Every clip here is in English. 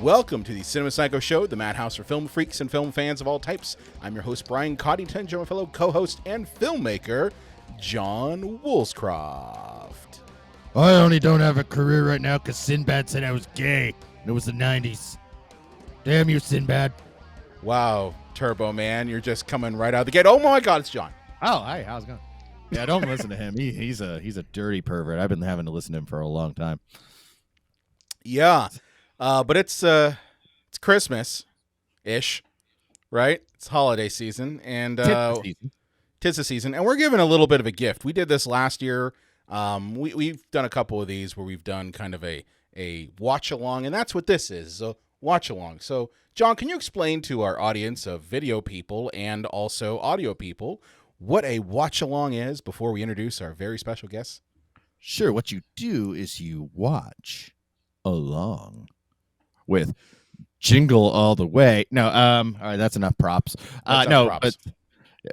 Welcome to the Cinema Psycho Show, the madhouse for film freaks and film fans of all types. I'm your host, Brian Coddington, joined my fellow co-host and filmmaker, John Woolscroft. I only don't have a career right now because Sinbad said I was gay. And it was the 90s. Damn you, Sinbad. Wow, Turbo Man, you're just coming right out of the gate. Oh my God, it's John. Oh, hi, how's it going? Yeah, don't listen to him. He's a dirty pervert. I've been having to listen to him for a long time. Yeah, but it's Christmas-ish, right? It's holiday season, and tis the season, and we're giving a little bit of a gift. We did this last year. We've done a couple of these where we've done kind of a watch along, and that's what this is, a watch along. So, John, can you explain to our audience of video people and also audio people what a watch along is before we introduce our very special guests? Sure. What you do is you watch along with Jingle All the Way. No, all right, that's enough props. Props. But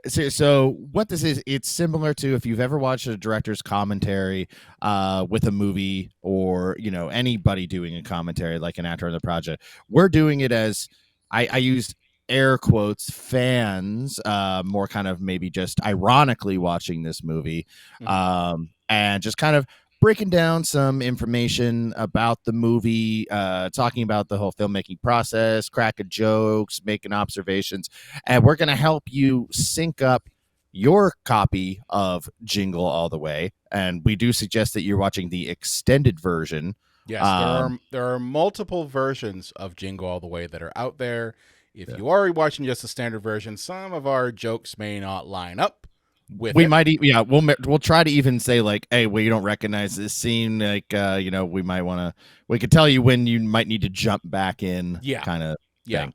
so what this is, it's similar to if you've ever watched a director's commentary with a movie, or anybody doing a commentary like an actor on the project. We're doing it as I used air quotes fans, more kind of maybe just ironically watching this movie, and just kind of breaking down some information about the movie, talking about the whole filmmaking process, cracking jokes, making observations, and we're going to help you sync up your copy of Jingle All the Way. And we do suggest that you're watching the extended version. Yes, there are multiple versions of Jingle All the Way that are out there. If you are watching just the standard version, some of our jokes may not line up with we might we'll try to even say like, hey, well, you don't recognize this scene, like we could tell you when you might need to jump back in, kind of thing.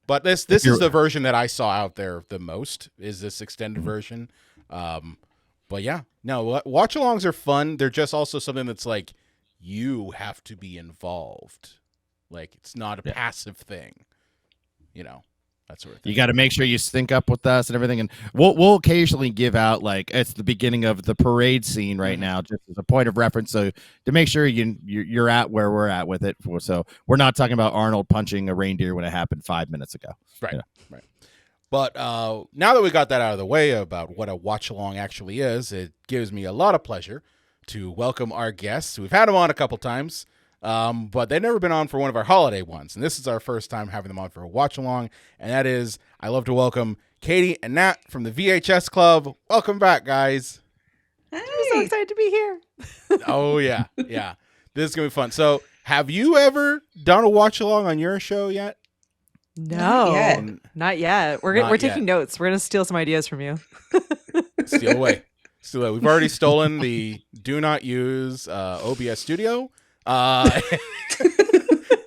But this is the version that I saw out there the most, is this extended version. But yeah, no, watch alongs are fun. They're just also something that's like you have to be involved, like it's not a passive thing, that sort of thing. You got to make sure you sync up with us and everything, and we'll occasionally give out, like, it's the beginning of the parade scene right now, just as a point of reference, so to make sure you're at where we're at with it. So we're not talking about Arnold punching a reindeer when it happened 5 minutes ago. Right. Right. But now that we got that out of the way about what a watch along actually is, it gives me a lot of pleasure to welcome our guests. We've had them on a couple times. But they've never been on for one of our holiday ones, and this is our first time having them on for a watch along, and that is, I love to welcome Katie and Nat from the VHS Club. Welcome back, guys. Hey. I'm so excited to be here. Oh yeah, this is gonna be fun. So, have you ever done a watch along on your show yet? No, not yet. We're taking notes. We're gonna steal some ideas from you. Steal away. We've already stolen the do not use OBS Studio.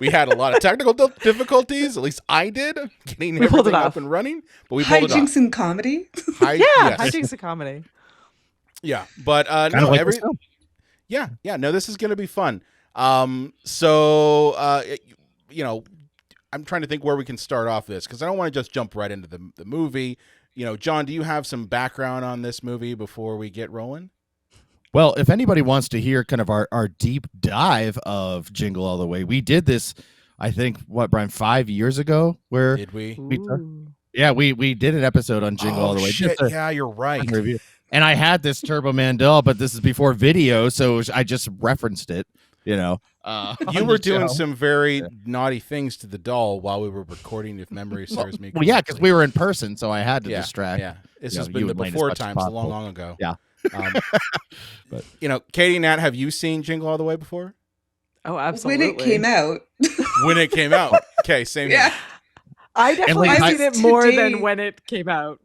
We had a lot of technical difficulties. At least I did, getting everything up and running. But we pulled it off. Hijinks and comedy. Hijinks and comedy. Yeah, but no, this is gonna be fun. I'm trying to think where we can start off this, because I don't want to just jump right into the movie. John, do you have some background on this movie before we get rolling? Well, if anybody wants to hear kind of our deep dive of Jingle All the Way, we did this, I think, Brian, 5 years ago? Where did we? We did an episode on Jingle All the Way. Shit. Yeah, you're right. And I had this Turbo Mandel, but this is before video, so I just referenced it. You were doing some very naughty things to the doll while we were recording, if memory serves me. Well, yeah, because we were in person, so I had to distract. Yeah, this has been the before times, long ago. Yeah. But Katie and Nat, have you seen Jingle All the Way before? Oh, absolutely. When it came out. When it came out. Okay, same here. I definitely seen it more than when it came out.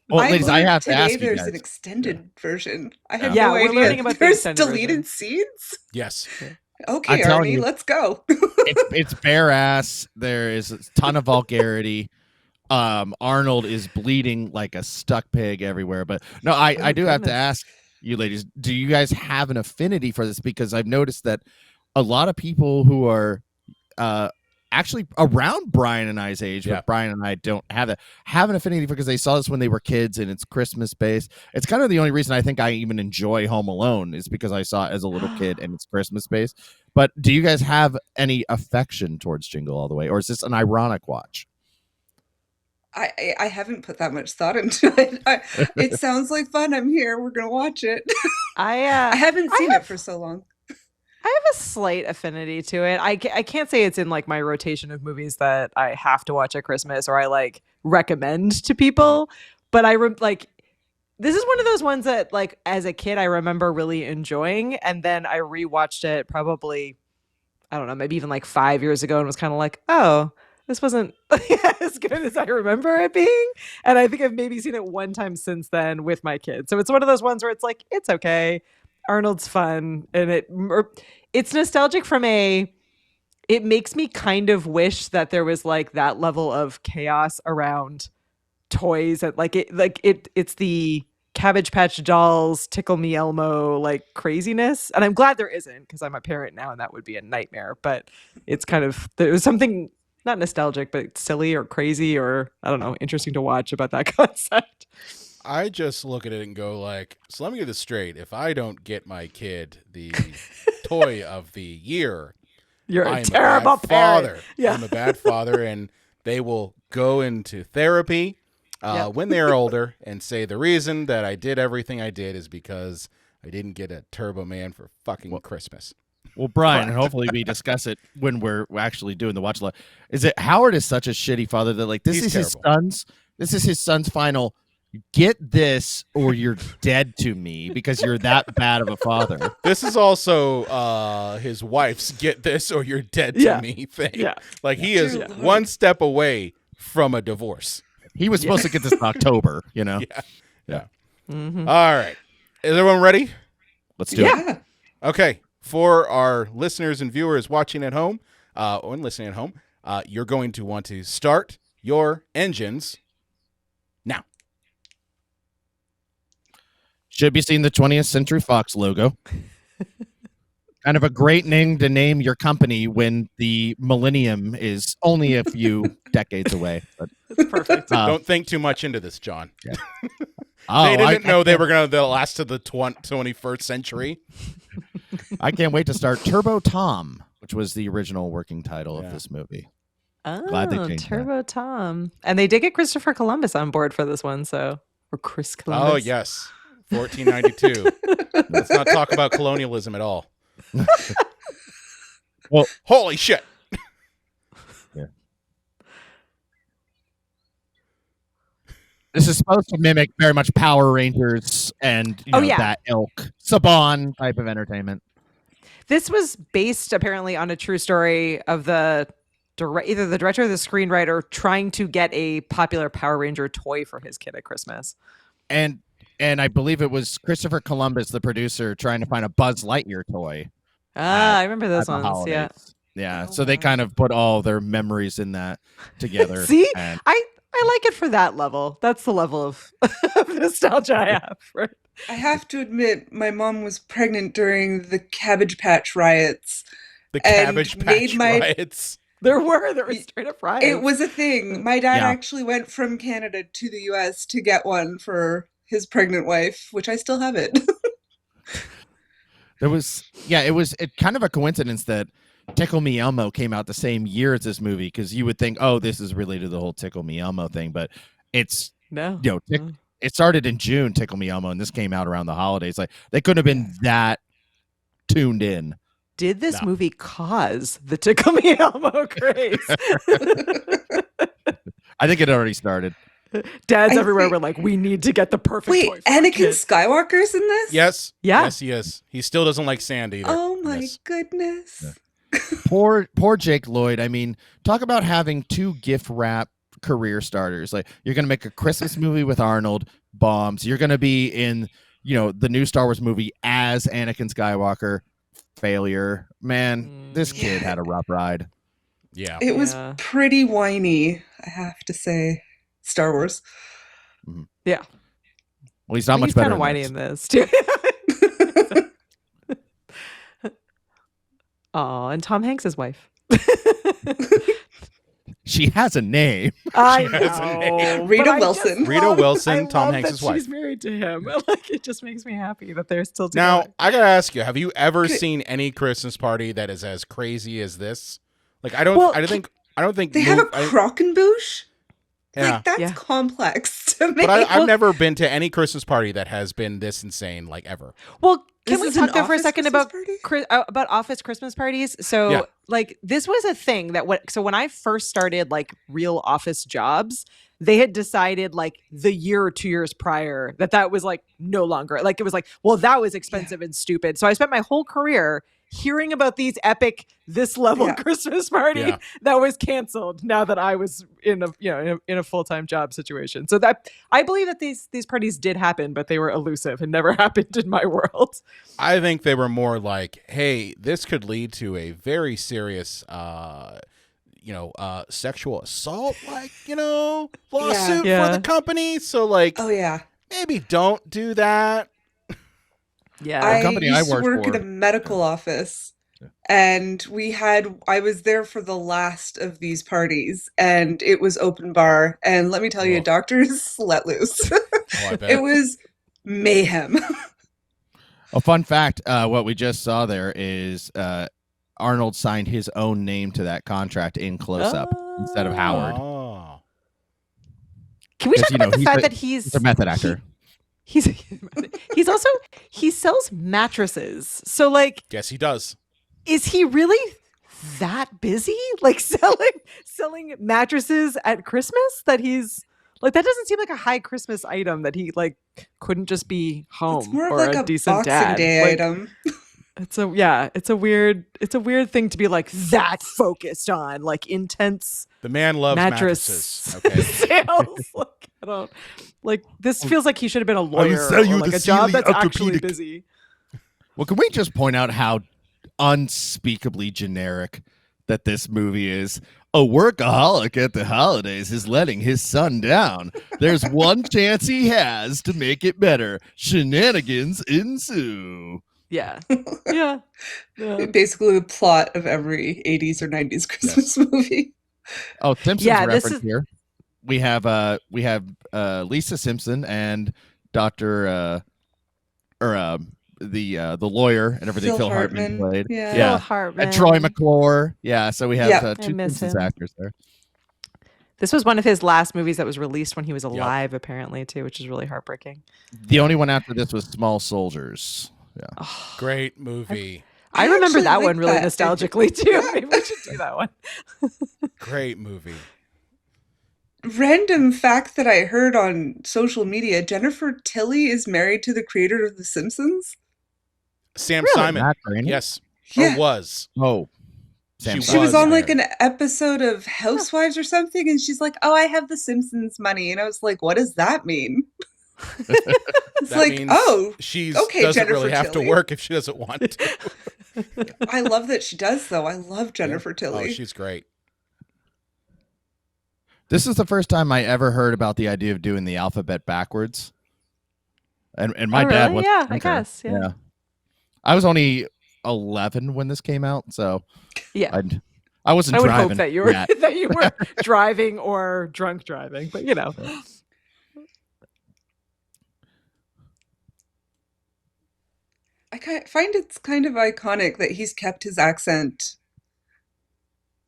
Ladies, I have to ask you there's guys. an extended version. I have no idea. We're learning about there's the deleted scenes? Yes. Okay, Arnie, let's go. It's bare ass. There is a ton of vulgarity. Arnold is bleeding like a stuck pig everywhere. But no, I do have to ask you ladies, do you guys have an affinity for this? Because I've noticed that a lot of people who are actually around Brian and I's age, but Brian and I don't have an affinity for, because they saw this when they were kids and it's Christmas based. It's kind of the only reason I think I even enjoy Home Alone is because I saw it as a little kid and it's Christmas based. But do you guys have any affection towards Jingle All the Way, or is this an ironic watch? I haven't put that much thought into it. It sounds like fun. I'm here. We're gonna watch it. I haven't seen it for so long. I have a slight affinity to it. I can't say it's in like my rotation of movies that I have to watch at Christmas or I like recommend to people. But this is one of those ones that like as a kid I remember really enjoying, and then I rewatched it probably, I don't know, maybe even like 5 years ago and was kind of like, oh, this wasn't as good as I remember it being. And I think I've maybe seen it one time since then with my kids. So it's one of those ones where it's like, it's okay. Arnold's fun. And it's nostalgic it makes me kind of wish that there was like that level of chaos around toys. And it's the Cabbage Patch Dolls, Tickle Me Elmo, like craziness. And I'm glad there isn't, because I'm a parent now and that would be a nightmare. But it's kind of, there was something not nostalgic, but silly or crazy or, I don't know, interesting to watch about that concept. I just look at it and go like, so let me get this straight. If I don't get my kid the toy of the year, you're a terrible father. Yeah. I'm a bad father, and they will go into therapy when they're older and say the reason that I did everything I did is because I didn't get a Turbo Man for fucking Christmas. Well, Brian, and hopefully we discuss it when we're actually doing the watch. Is it Howard is such a shitty father that like this is his son's final. Get this or you're dead to me because you're that bad of a father. This is also his wife's get this or you're dead to me thing. Yeah. Like he is one step away from a divorce. He was supposed to get this in October, you know? Yeah. Mm-hmm. All right. Is everyone ready? Let's do it. Okay. For our listeners and viewers watching at home or listening at home, you're going to want to start your engines now. Should be seeing the 20th Century Fox logo. Kind of a great name to name your company when the millennium is only a few decades away. But, that's perfect. Don't think too much into this, John. Yeah. They didn't know they were going to last to the 21st century. I can't wait to start Turbo Tom, which was the original working title of this movie. Oh, glad they changed Turbo Tom. And they did get Christopher Columbus on board for this one, or Chris Columbus. Oh, yes. 1492. Let's not talk about colonialism at all. Well, holy shit. Yeah. This is supposed to mimic very much Power Rangers and that ilk. Saban type of entertainment. This was based apparently on a true story of either the director or the screenwriter trying to get a popular Power Ranger toy for his kid at Christmas. And I believe it was Christopher Columbus, the producer, trying to find a Buzz Lightyear toy. I remember those ones. Yeah. So they kind of put all their memories in that together. See, I like it for that level. That's the level of nostalgia I have. Right? I have to admit, my mom was pregnant during the Cabbage Patch riots. The Cabbage Patch riots. There were straight up riots. It was a thing. My dad actually went from Canada to the U.S. to get one for his pregnant wife, which I still have it. It was kind of a coincidence that Tickle Me Elmo came out the same year as this movie, because you would think, oh, this is related to the whole Tickle Me Elmo thing, but it's it started in June, Tickle Me Elmo, and this came out around the holidays. Like they couldn't have been that tuned in. Did this movie cause the Tickle Me Elmo craze? I think it already started. Dads everywhere were like, we need to get the perfect toy. Wait, Anakin Skywalker's in this? Yes. Yeah. Yes, he is. He still doesn't like sand either. Oh my goodness. Yeah. Poor Jake Lloyd. I mean, talk about having two gift wrap career starters. Like, you're going to make a Christmas movie with Arnold, bombs. You're going to be in, the new Star Wars movie as Anakin Skywalker, failure. Man, this kid had a rough ride. Yeah. It was pretty whiny, I have to say. Star Wars. Mm-hmm. Yeah. Well, he's not much better. Kind of whiny in this too. Oh, and Tom Hanks' wife. she has a name. I know. Rita Wilson. Rita Wilson, Tom Hanks' wife. She's married to him. Like, it just makes me happy that they're still together. Now, I gotta ask you: have you ever seen any Christmas party that is as crazy as this? Like, I don't think they have a croquembouche. Yeah. Like, that's complex to me. But I've never been to any Christmas party that has been this insane, like, ever. Well, can we talk there for a second about office Christmas parties? So, like, this was a thing that when I first started, like, real office jobs, they had decided, like, the year or 2 years prior that was, like, no longer. Like, it was like, well, that was expensive and stupid. So I spent my whole career hearing about these epic this level Christmas party that was canceled now that I was in a full-time job situation. So that I believe that these parties did happen, but they were elusive and never happened in my world. I think they were more like, hey, this could lead to a very serious sexual assault, like, lawsuit for the company. So, like, maybe don't do that. Yeah, I used to work at a medical office, and I was there for the last of these parties, and it was open bar, and let me tell you, doctors let loose. It was mayhem. A fun fact, what we just saw there is Arnold signed his own name to that contract in close-up instead of Howard. Oh. Can we talk about the fact that he's a method actor? He's also he sells mattresses. So, like, yes, he does. Is he really that busy? Like, selling mattresses at Christmas? That he's like, that doesn't seem like a high Christmas item that he, like, couldn't just be home. It's more or like a decent Boxing dad. Day Like, item. It's a weird thing to be, like, that focused on, like, intense. The man loves mattresses. Okay. Sales. Like, I don't like, this feels like he should have been a lawyer or like a job that's actually busy. Well, can we just point out how unspeakably generic that this movie is? A workaholic at the holidays is letting his son down. There's one chance he has to make it better. Shenanigans ensue. Yeah. Basically the plot of every 80s or 90s Christmas movie. Oh, Simpsons reference here. We have Lisa Simpson and Dr. the lawyer and everything. Phil Hartman played. Yeah. Phil Hartman. And Troy McClure. Yeah, so we have two Simpsons actors there. This was one of his last movies that was released when he was alive, apparently, too, which is really heartbreaking. The only one after this was Small Soldiers. Yeah. Oh, great movie. I remember that one really nostalgically, too. Maybe we should do that one. Great movie. Random fact that I heard on social media, Jennifer Tilly is married to the creator of The Simpsons. Sam Simon. Yes. Yeah. Or was. Oh. She was on like an episode of Housewives or something, and she's like, "Oh, I have The Simpsons money," and I was like, "What does that mean?" It's that like, means she doesn't Jennifer really have Tilly. to work if she doesn't want to. I love that she does, though. I love Jennifer Tilly. Oh, she's great. This is the first time I ever heard about the idea of doing the alphabet backwards. And my dad was. Yeah, I guess. Yeah. I was only 11 when this came out, so yeah, I wasn't I would driving. hope that you were that you were driving or drunk driving, but you know. I find it's kind of iconic that he's kept his accent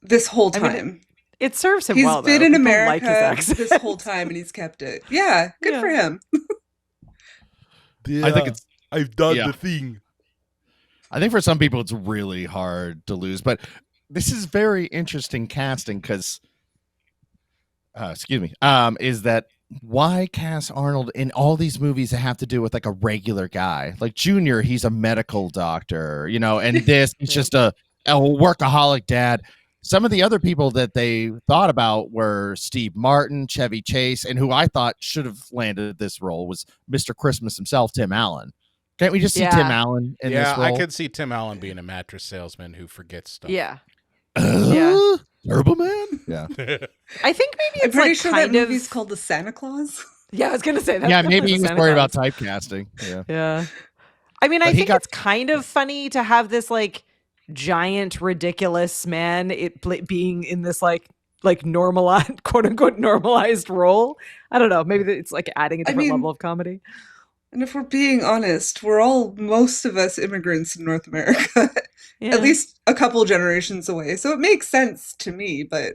this whole time. I mean, it serves him he's well. Been though. in People America like his accent. this whole time, and he's kept it. Yeah, good for him. I think it's. I've done the thing. I think for some people it's really hard to lose, but this is very interesting casting because, is that why cast Arnold in all these movies that have to do with like a regular guy? Like Junior, he's a medical doctor, and this is just a workaholic dad. Some of the other people that they thought about were Steve Martin, Chevy Chase, and who I thought should have landed this role was Mr. Christmas himself, Tim Allen. Can't we just see Tim Allen in this role? Yeah, I could see Tim Allen being a mattress salesman who forgets stuff. Yeah. Turbo Man? Yeah. I think maybe it's pretty sure that movie's called The Santa Claus. Yeah, I was going to say that. Yeah, maybe he was worried about typecasting. Yeah. I mean, I think it's kind of funny to have this like giant, ridiculous man being in this like like normalized, quote unquote normalized role. I don't know. Maybe it's like adding a different level of comedy. And if we're being honest, most of us immigrants in North America, at least a couple generations away. So it makes sense to me, but.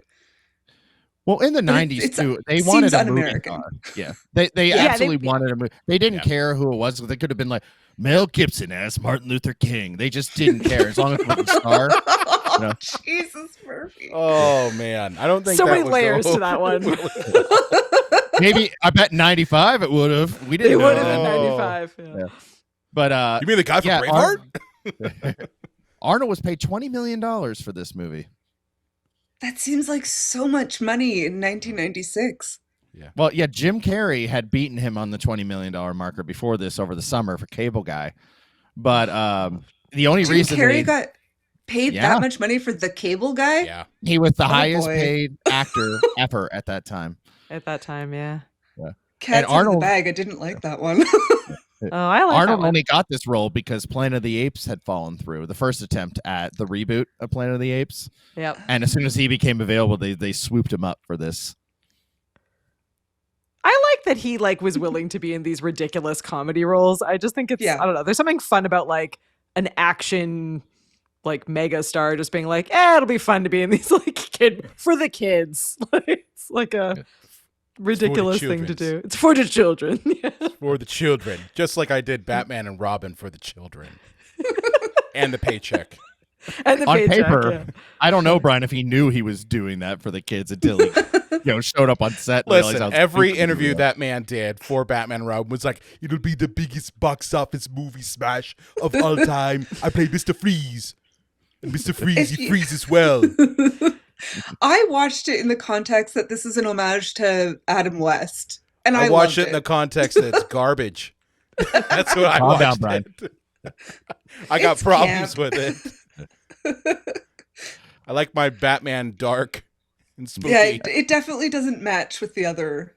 Well, in the 90s, too, they wanted a movie star. Yeah. They absolutely wanted a movie. They didn't care who it was. They could have been like, Mel Gibson as Martin Luther King. They just didn't care as long as it was a star. You know? Jesus, Murphy. Oh, man. I don't think so many layers to that one. Maybe, I bet 95 it would have. We didn't know. It would have been 95. Yeah. But, you mean the guy from Braveheart? Arnold was paid $20 million for this movie. That seems like so much money in 1996. Yeah. Well, yeah, Jim Carrey had beaten him on the $20 million marker before this over the summer for Cable Guy. But the only reason Jim Carrey got paid that much money for the Cable Guy? Yeah. He was the highest paid actor ever at that time. At that time, yeah. Cats in the Bag. I didn't like that one. I like Arnold only got this role because Planet of the Apes had fallen through. The first attempt at the reboot of Planet of the Apes. Yep. And as soon as he became available, they swooped him up for this. I like that he was willing to be in these ridiculous comedy roles. I just think it's I don't know. There's something fun about like an action mega star just being like, it'll be fun to be in these kid for the kids. It's like a ridiculous thing to do. It's for the children. For the children. Just like I did Batman and Robin for the children. And the paycheck. And the paycheck, paper, I don't know, Brian, if he knew he was doing that for the kids until he showed up on set. Listen, every interview that man did for Batman and Robin was like, it'll be the biggest box office movie smash of all time. I played Mr. Freeze. And Mr. Freeze, he freezes well. I watched it in the context that this is an homage to Adam West. And I watched it in the context that it's garbage. That's what I watched. Down, Brian. I got problems with it. I like my Batman dark and spooky. Yeah, it definitely doesn't match with the other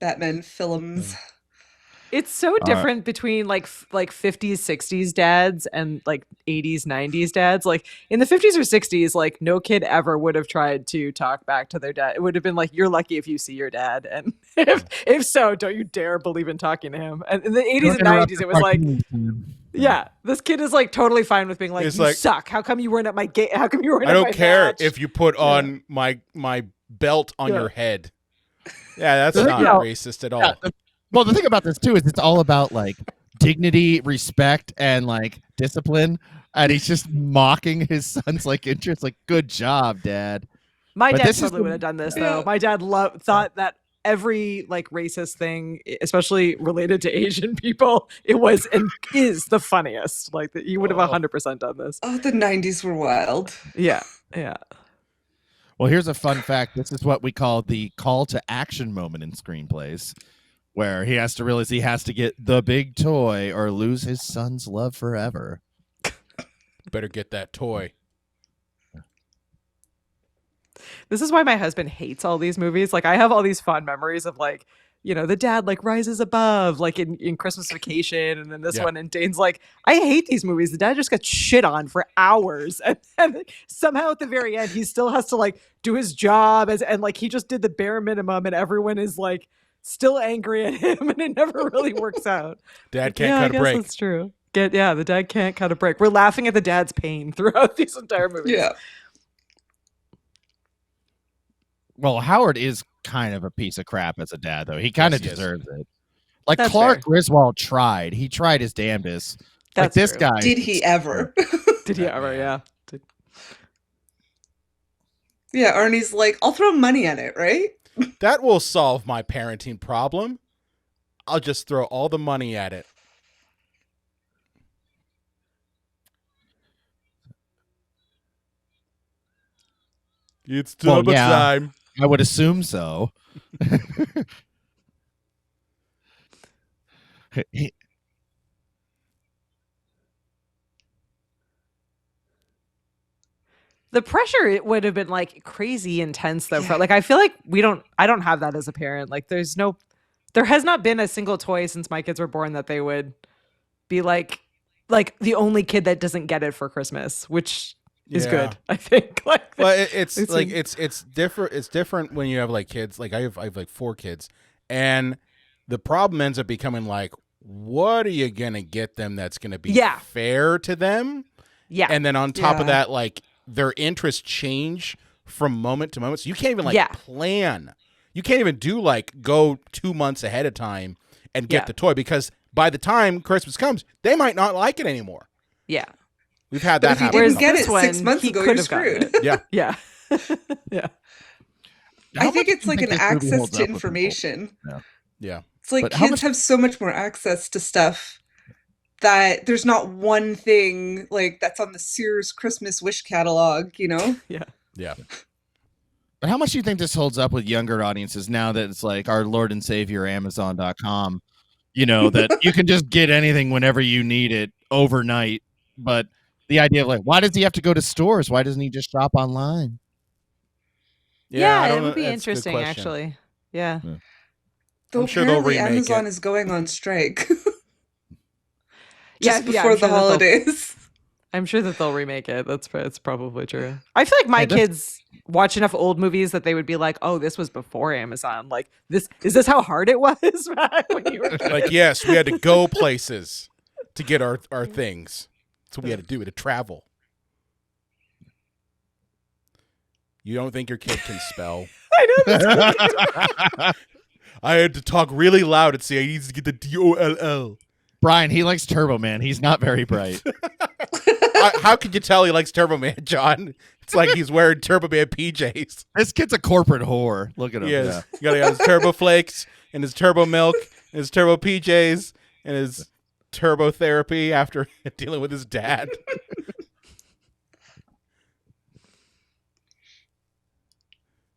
Batman films. It's so different between like 50s, 60s dads and 80s, 90s dads. Like in the 50s or 60s, no kid ever would have tried to talk back to their dad. It would have been you're lucky if you see your dad. And if so, don't you dare believe in talking to him. And in the 80s and 90s, it was yeah, this kid is totally fine with being you suck. How come you weren't at my gate? How come you weren't at my I don't care match? if you put on my belt on your head. Yeah, that's not racist at all. Yeah, well, the thing about this too is it's all about dignity, respect, and discipline, and he's just mocking his son's interests. Good job, Dad. My dad totally would have done this though. My dad thought that every racist thing, especially related to Asian people, it was and is the funniest. He would have 100% done this. Oh, the 90s were wild. Yeah. Well, here's a fun fact. This is what we call the call to action moment in screenplays, where he has to realize he has to get the big toy or lose his son's love forever. Better get that toy. This is why my husband hates all these movies. I have all these fond memories of the dad rises above in Christmas Vacation, and then this one, and Dane's I hate these movies. The dad just got shit on for hours, and somehow at the very end he still has to do his job and he just did the bare minimum, and everyone is still angry at him, and it never really works out. Dad can't cut a break. That's true. The dad can't cut a break. We're laughing at the dad's pain throughout these entire movies. Yeah. Well, Howard is kind of a piece of crap as a dad, though. He kind of deserves it. That's Clark fair. Griswold tried. He tried his damnedest. That's this true. guy. Did he ever? Did he ever? Yeah. Yeah, Arnie's I'll throw money at it, right? That will solve my parenting problem. I'll just throw all the money at it. It's double time. I would assume so. The pressure, it would have been crazy intense though. For I feel I don't have that as a parent. There has not been a single toy since my kids were born that they would be the only kid that doesn't get it for Christmas, which is good. I think. Like, well, it's different. It's different when you have like kids. Like I have like 4 kids, and the problem ends up becoming like, what are you gonna get them that's gonna be fair to them? Yeah. And then on top of that, like their interests change from moment to moment. So you can't even like plan. You can't even do like go 2 months ahead of time and get the toy, because by the time Christmas comes, they might not like it anymore. Yeah. We've had that happen. If you didn't get it 6 months ago, you're screwed. Yeah. Yeah. Yeah. I think it's like an access to information. Yeah. It's like kids have so much more access to stuff that there's not one thing like that's on the Sears Christmas wish catalog, you know? Yeah. Yeah. But how much do you think this holds up with younger audiences now that it's like our Lord and Savior Amazon.com, you know, that you can just get anything whenever you need it overnight. But the idea of like, why does he have to go to stores? Why doesn't he just shop online? Yeah, it would be interesting, actually. Yeah. Though apparently Amazon is going on strike. Just before the holidays. I'm sure that they'll remake it. It's probably true. I feel like my kids watch enough old movies that they would be like, "Oh, this was before Amazon. Like, is this how hard it was?" When you were like, yes, we had to go places to get our things. That's what we had to do. We had to travel. You don't think your kid can spell? I know. I had to talk really loud and say I need to get the DOLL. Brian, he likes Turbo Man. He's not very bright. How could you tell he likes Turbo Man, John? It's like he's wearing Turbo Man PJs. This kid's a corporate whore. Look at him. Yeah. He got his Turbo Flakes and his Turbo Milk and his Turbo PJs and his Turbo Therapy after dealing with his dad.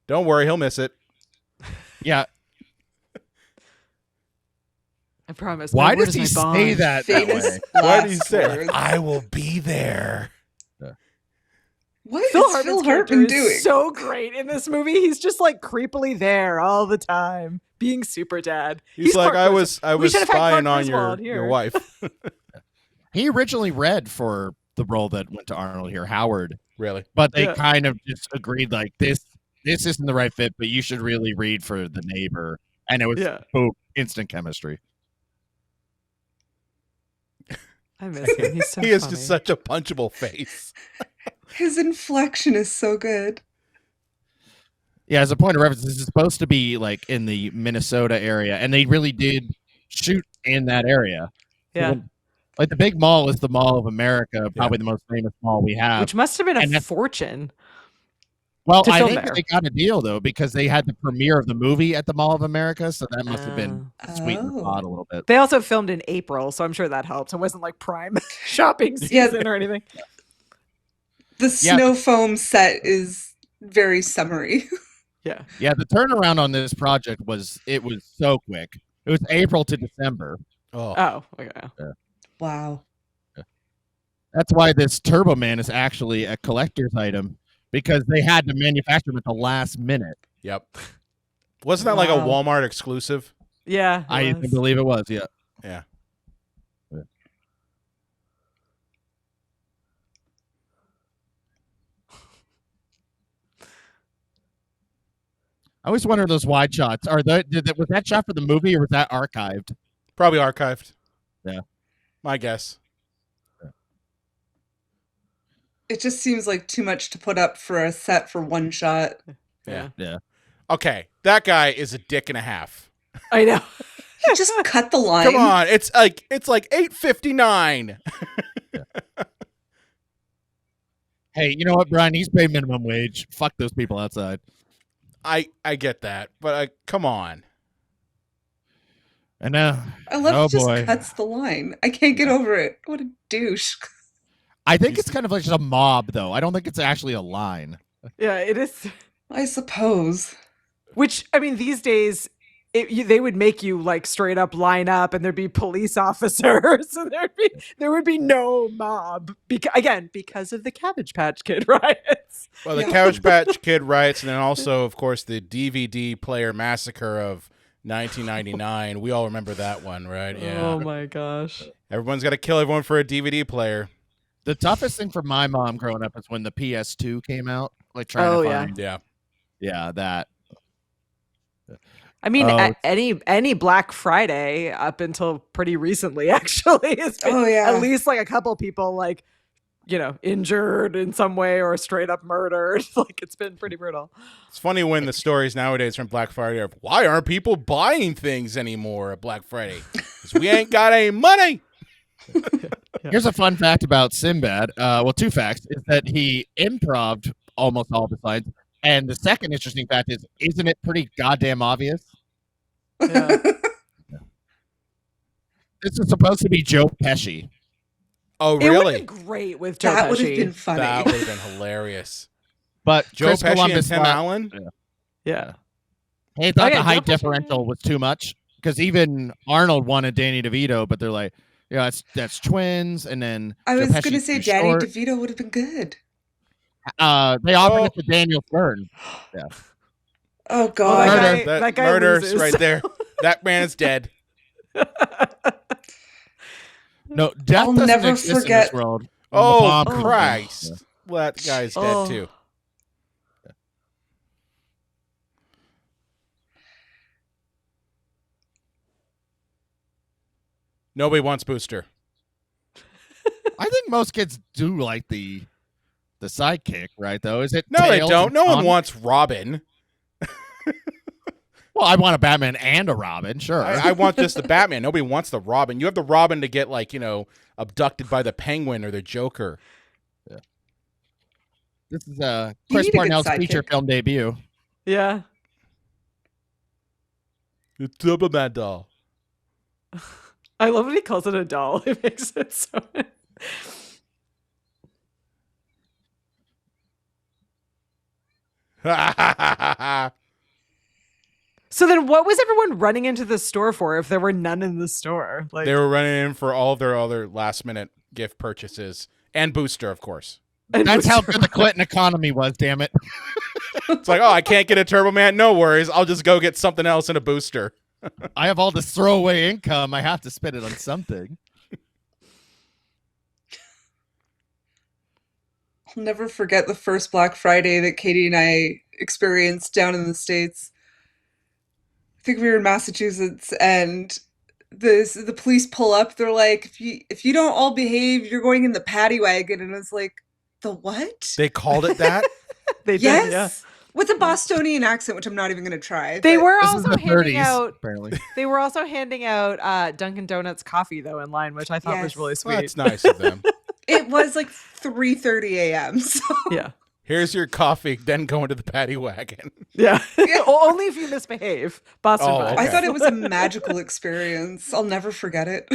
Don't worry, he'll miss it. Yeah. I promise. Why does he say that way? Why do you say, I will be there? What is Phil Hartman doing? So great in this movie. He's just like creepily there all the time, being super dad. He's like, I was spying on your wife. He originally read for the role that went to Arnold here, Howard. Really? But they kind of just agreed like this isn't the right fit, but you should really read for the neighbor. And it was instant chemistry. I miss him. He's so he has just such a punchable face. His inflection is so good. Yeah, as a point of reference, this is supposed to be like in the Minnesota area, and they really did shoot in that area. Yeah. So, like the big mall is the Mall of America, probably the most famous mall we have. Which must have been a fortune. Well, I think they got a deal, though, because they had the premiere of the movie at the Mall of America, so that must have been sweetened the pot a little bit. They also filmed in April, so I'm sure that helps. It wasn't like prime shopping season or anything. The snow foam set is very summery. Yeah. Yeah, the turnaround on this project was so quick. It was April to December. Oh, okay. Yeah. Wow. That's why this Turbo Man is actually a collector's item. Because they had to manufacture them at the last minute. Yep. Wasn't that like a Walmart exclusive? Yeah. I believe it was, yeah. Yeah. I always wonder those wide shots. Was that shot for the movie or was that archived? Probably archived. Yeah. My guess. It just seems like too much to put up for a set for one shot. Yeah. Yeah. Okay, that guy is a dick and a half. I know. He just cut the line. Come on, it's like $8.59. Hey, you know what, Brian? He's paid minimum wage. Fuck those people outside. I get that, but come on. I know. I love he just cuts the line. I can't get over it. What a douche. I think it's kind of like just a mob, though. I don't think it's actually a line. Yeah, it is. I suppose. Which, I mean, these days, they would make you like straight up line up, and there'd be police officers, and there would be no mob. Because of the Cabbage Patch Kid riots. Well, the Cabbage Patch Kid riots, and then also, of course, the DVD player massacre of 1999. We all remember that one, right? Yeah. Oh my gosh. Everyone's got to kill everyone for a DVD player. The toughest thing for my mom growing up is when the PS2 came out. Like trying to find, yeah, that. I mean, any Black Friday up until pretty recently, actually, has been at least like a couple people like, injured in some way or straight up murdered. Like it's been pretty brutal. It's funny when the stories nowadays from Black Friday are, why aren't people buying things anymore at Black Friday? Because we ain't got any money. Here's a fun fact about Sinbad. Well, 2 facts is that he improv'd almost all the lines. And the second interesting fact is, isn't it pretty goddamn obvious? Yeah. This is supposed to be Joe Pesci. Oh, It would really? have been great with Joe That would have Pesci. been funny. That would have been hilarious. But Joe Chris Pesci Columbus and Tim thought- Allen? Yeah. He thought yeah, the height Joe Pesci- differential was too much because even Arnold wanted Danny DeVito, but they're like, that's twins. And then I Joe was Pesci's going to say too Danny short. DeVito would have been good. They offered it to Daniel Stern. Yeah. Oh, Well, God. that guy murder's loses. right there. That man is dead. No, death I'll doesn't never exist in forget- this world. Oh, The bomb- Christ. Yeah. Well, that guy's dead, too. Nobody wants Booster. I think most kids do like the sidekick, right? Though, is it? No, they Tails don't. and No one Sonic? wants Robin. Well, I want a Batman and a Robin, sure. I want just the Batman. Nobody wants the Robin. You have the Robin to get, abducted by the Penguin or the Joker. Yeah. This is Chris You need a good Parnell's sidekick. feature film debut. Yeah. The Superman doll. I love when he calls it a doll. It makes it so. So then what was everyone running into the store for if there were none in the store? Like, They were running in for all of their other last-minute gift purchases. And Booster, of course. That's how good the Clinton economy was, damn it. It's like, oh, I can't get a Turbo Man? No worries. I'll just go get something else in a Booster. I have all this throwaway income. I have to spend it on something. I'll never forget the first Black Friday that Katie and I experienced down in the States. I think we were in Massachusetts, and the police pull up. They're like, if you don't all behave, you're going in the paddy wagon. And it's like, the what? They called it that? they Yes. did, yeah. With a Bostonian accent, which I'm not even going to try. They but- were This is also the handing 30s, out. apparently. They were also handing out Dunkin' Donuts coffee though in line, which I thought was Yes. really sweet. Well, that's nice of them. It was like 3:30 a.m. So Yeah, Here's your coffee, then go into the paddy wagon. yeah. Yeah. Only if you misbehave. Boston Oh, vibes. okay. I thought it was a magical experience. I'll never forget it.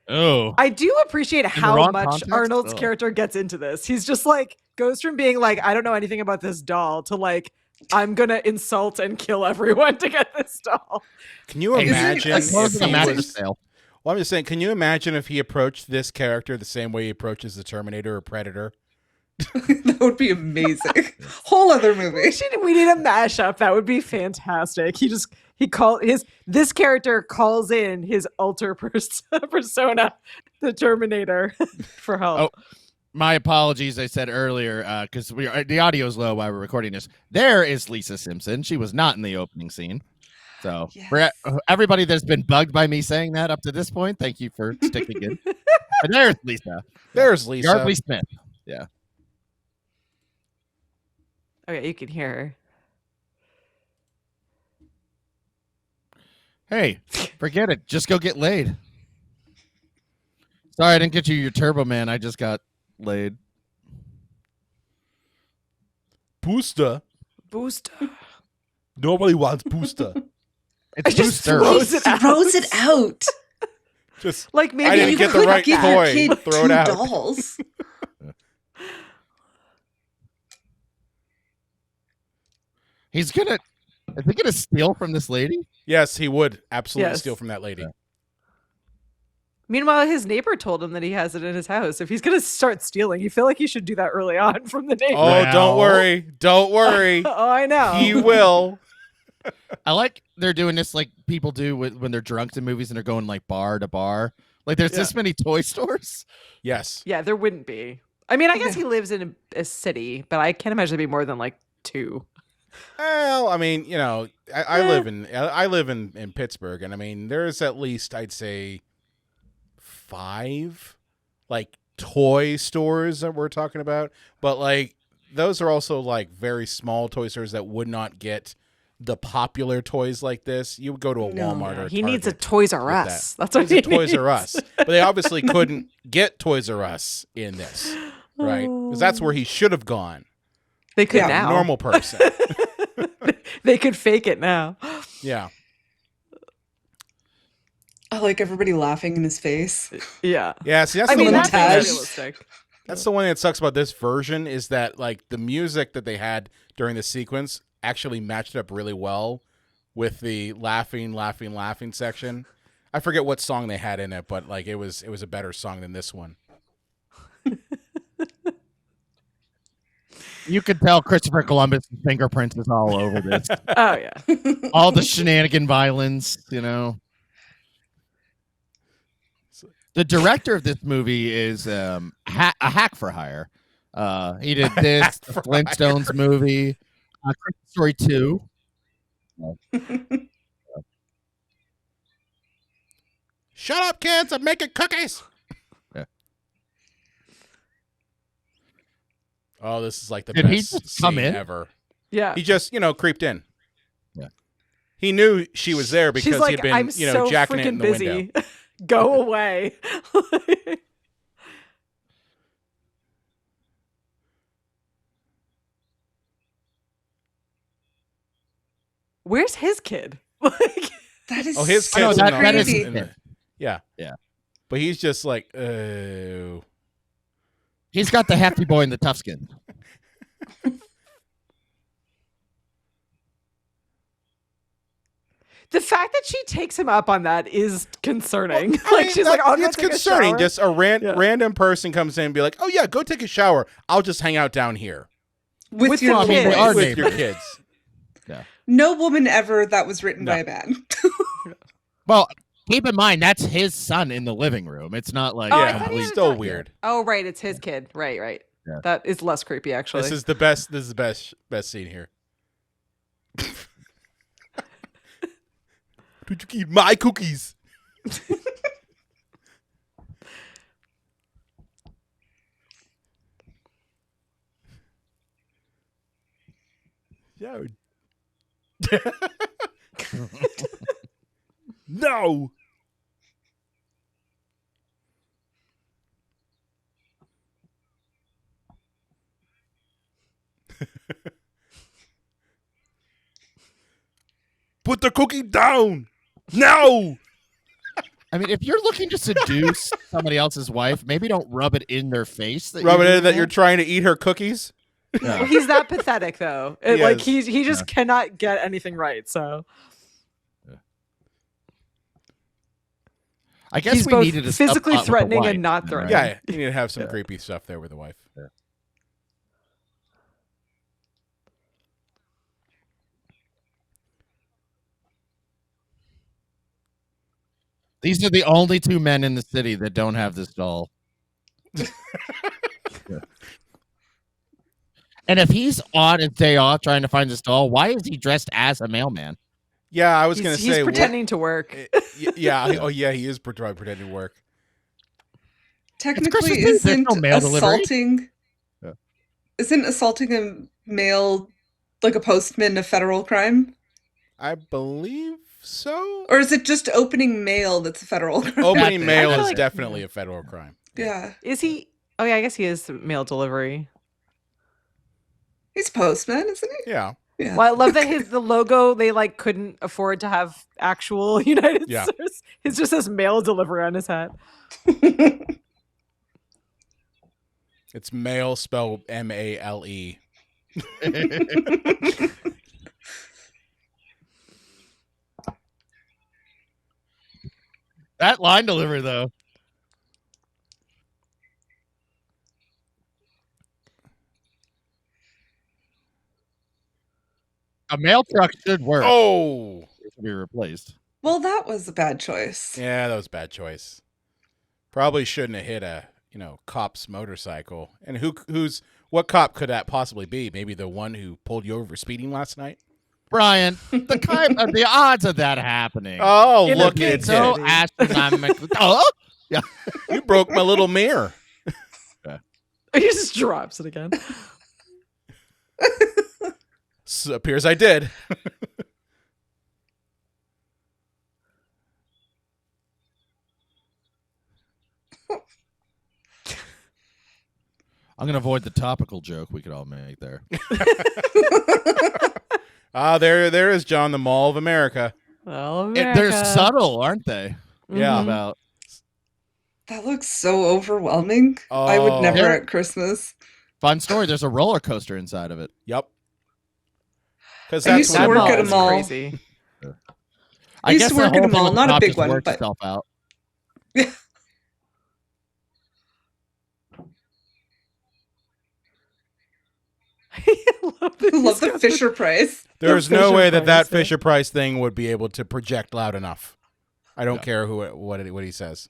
Oh. I do appreciate how wrong much context? Arnold's Oh. character gets into this. He's just like goes from being like, I don't know anything about this doll to like, I'm gonna insult and kill everyone to get this doll. Can you Hey, imagine like, if closing a he magic was... sale. Well, I'm just saying, can you imagine if he approached this character the same way he approaches the Terminator or Predator? That would be amazing. Whole other movie. We need a mashup. That would be fantastic. This character calls in his alter persona, the Terminator, for help. Oh, my apologies. I said earlier because the audio is low while we're recording this. There is Lisa Simpson. She was not in the opening scene. So Yes. for everybody that's been bugged by me saying that up to this point, thank you for sticking in. But there's Lisa. There's Lisa. Yardley Smith. Yeah. Okay, you can hear her. Hey, forget it. Just go get laid. Sorry, I didn't get you your Turbo Man. I just got laid. Booster. Booster. Nobody wants Booster. It's just Booster. throws it out. Throws it out. Just Like I maybe didn't you get the could right give toy. your kid Throw it 2 out. dolls. Is he gonna steal from this lady? Yes, he would absolutely Yes. steal from that lady. Meanwhile, his neighbor told him that he has it in his house. If he's gonna start stealing, you feel like you should do that early on from the neighbor. Oh, Well. don't worry. Don't worry. Oh, I know. He will. I like they're doing this like people do when they're drunk in movies and they're going like bar to bar. Like there's this many toy stores. Yes. Yeah, there wouldn't be. I mean, I guess he lives in a city, but I can't imagine there'd be more than like 2. Well, I mean, you know, I live in Pittsburgh, and I mean, there's at least, I'd say, 5 like toy stores that we're talking about, but like those are also like very small toy stores that would not get the popular toys like this. You would go to a Walmart or a he needs a Target Toys R Us. That's what he needs. Toys R Us, but they obviously couldn't get Toys R Us in this, right? Because that's where he should have gone. They could now. Normal person. They could fake it now. Yeah. I like everybody laughing in his face. Yeah. Yeah. See, that's realistic. That's the one that sucks about this version is that like the music that they had during the sequence actually matched up really well with the laughing section. I forget what song they had in it, but like it was a better song than this one. You could tell Christopher Columbus' fingerprints is all over this. Oh yeah. All the shenanigan violence, you know. The director of this movie is a hack for hire. He did this Flintstones movie, Christmas Story 2. Shut up, kids! I'm making cookies. Yeah. Oh, this is like the Did he best just come scene in? ever. Yeah. He just, creeped in. Yeah. He knew she was there because She's like, he'd been, I'm so jacking it in the busy. window. Go away. Where's his kid? Like, that is his so kid's that is creepy. Yeah. Yeah. But he's just like, oh. He's got the hefty boy in the tough skin. the fact that she takes him up on that is concerning. Well, I mean, she's like, "Oh, it's concerning. Just a random person comes in and be like, "Oh yeah, go take a shower. I'll just hang out down here With your kids. kids. with your kids." Yeah. No woman ever that was written No. by a man. Well, keep in mind that's his son in the living room. It's not like I thought he it's was still done. weird. Oh, right, it's his kid. Right. Yeah. That is less creepy, actually. This is the best scene here. Did you eat my cookies? Yeah. No. Put the cookie down. No. I mean, if you're looking to seduce somebody else's wife, maybe don't rub it in their face. Rub it in that you're trying to eat her cookies. Yeah. He's that pathetic, though. He just cannot get anything right. So I guess he's we both needed a physically subplot with the threatening wife, and not threatening. Yeah, you need to have some creepy stuff there with the wife. Yeah. These are the only 2 men in the city that don't have this doll. Yeah. And if he's on his day off trying to find this doll, why is he dressed as a mailman? Yeah, I was going to say. He's pretending to work. Yeah. Oh, yeah. He is pretending to work. Technically, Christmas Eve, there's no mail delivery. Isn't assaulting a mail, like a postman, a federal crime? I believe so. Or is it just opening mail that's a federal crime? Opening mail I feel is like- definitely a federal crime. Yeah. Is he? Oh yeah, I guess he is mail delivery. He's postman, isn't he? Yeah. Yeah. Well, I love that the logo they like couldn't afford to have actual United Yeah. States. It just says mail delivery on his hat. It's mail spelled MALE. That line delivery, though. A mail truck should work. Oh, It should be replaced. Well, that was a bad choice. Yeah, that was a bad choice. Probably shouldn't have hit a cop's motorcycle. And what cop could that possibly be? Maybe the one who pulled you over for speeding last night? Brian, the odds of that happening. Oh, look at so it. astronomical. Oh, yeah. You broke my little mirror. He just drops it again. So appears I did. I'm going to avoid the topical joke we could all make there. There is John, the Mall of America. Well, They're subtle, aren't they? Yeah. About That looks so overwhelming. I would never at Christmas. fun story. There's a roller coaster inside of it. Yep. Because I used to work at a mall. Crazy. I used to work at a mall, not a big one, but itself out. Yeah. Love the Fisher Price. There's no way that Fisher Price thing would be able to project loud enough. I don't care what he says.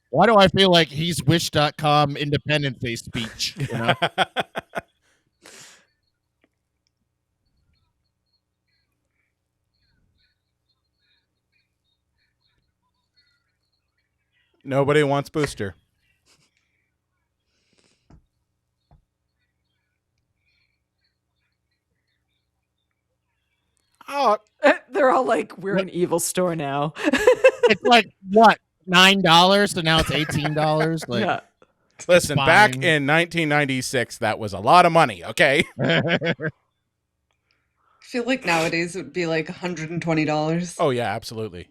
Why do I feel like he's Wish.com independent face speech? You know? Nobody wants Booster. Oh, They're all like, we're an evil store now. It's like, what, $9? So now it's $18? Like, yeah. listen, back in 1996, that was a lot of money, okay? I feel like nowadays it would be like $120. Oh, yeah, absolutely.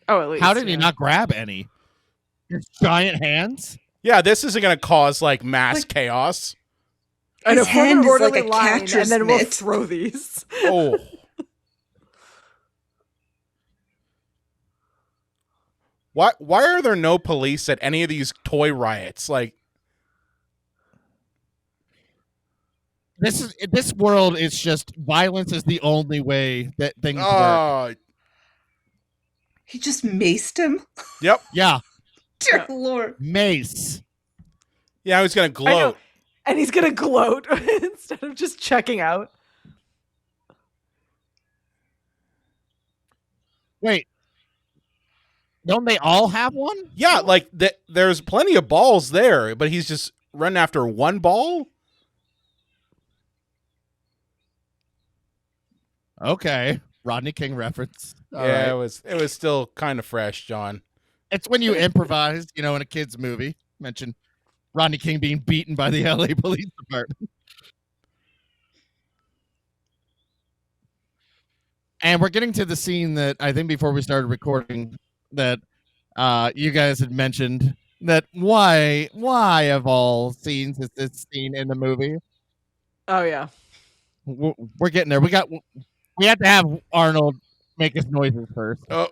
Oh, at least. How did he not grab any? His giant hands? Yeah, this isn't going to cause, mass chaos. I know, His hand form is an like orderly a line, catcher's and then we'll mitt. throw these. Oh. Why are there no police at any of these toy riots? This world is just violence is the only way that things work. He just maced him. Yep. Yeah. Dear Lord. Mace. Yeah, I was going to gloat. And he's going to gloat instead of just checking out. Wait. Don't they all have one? Yeah, there's plenty of balls there, but he's just running after one ball? Okay. Rodney King reference. All yeah, right. it was still kind of fresh, John. It's when you improvise, in a kid's movie. Mention Rodney King being beaten by the LA Police Department. And we're getting to the scene that I think before we started recording that you guys had mentioned that why of all scenes is this scene in the movie? Oh, yeah. We're getting there. We have to have Arnold make his noises first. Oh.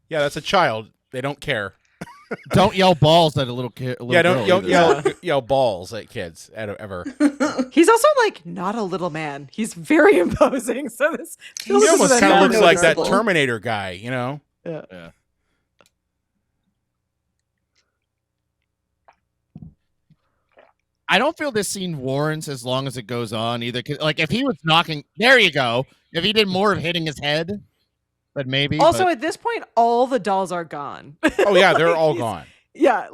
Yeah, that's a child. They don't care. Don't yell balls at a little kid. Don't yell balls at kids ever. He's also not a little man. He's very imposing. So this he almost kind of looks like that noticeable. Terminator guy, Yeah. I don't feel this scene warrants as long as it goes on either. If he was knocking, there you go. If he did more of hitting his head, but maybe. Also, at this point, all the dolls are gone. Oh yeah, they're all gone. Yeah,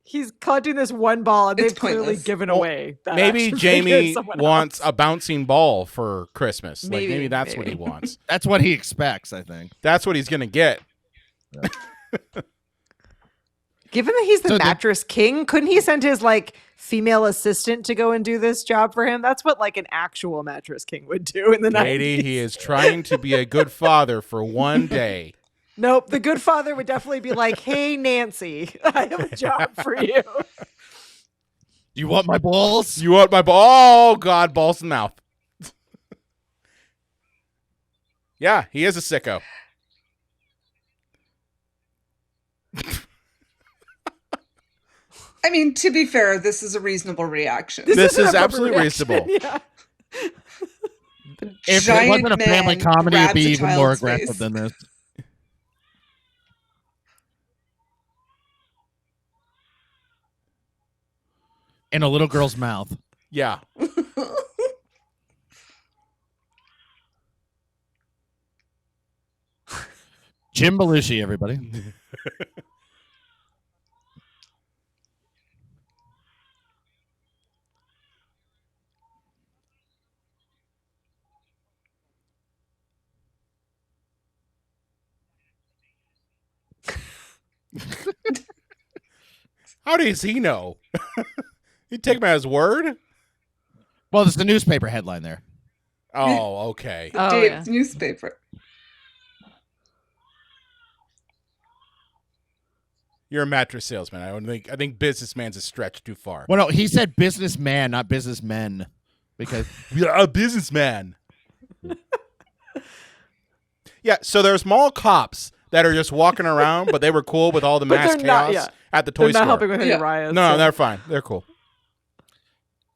he's collecting this one ball, and It's they've clearly pointless. given Well, away. That Maybe action Jamie figure to someone wants else. a bouncing ball for Christmas. Maybe, Maybe that's what he maybe. wants. That's what he expects, I think. That's what he's gonna get. Given that he's the So mattress king, couldn't he send his female assistant to go and do this job for him? That's what an actual mattress king would do in the 90s. Lady, he is trying to be a good father for one day. Nope, the good father would definitely be like, "Hey, Nancy, I have a job for you." Do you want my balls? You want my ball? Oh God, balls in the mouth. Yeah, he is a sicko. I mean, to be fair, this is a reasonable reaction. This is absolutely reasonable. Yeah. If it wasn't a family comedy, it'd be even more aggressive than this. In a little girl's mouth. Yeah. Jim Belushi, everybody. How does he know? You take him at his word? Well, there's the newspaper headline there. Oh, okay. Dave's newspaper. You're a mattress salesman. I think businessman's a stretch too far. Well, no, he said businessman, not businessmen, because you're a businessman. Yeah, so there's mall cops that are just walking around, but they were cool with all the mass chaos at the toy store. They're not helping with any riots. No, they're fine. They're cool.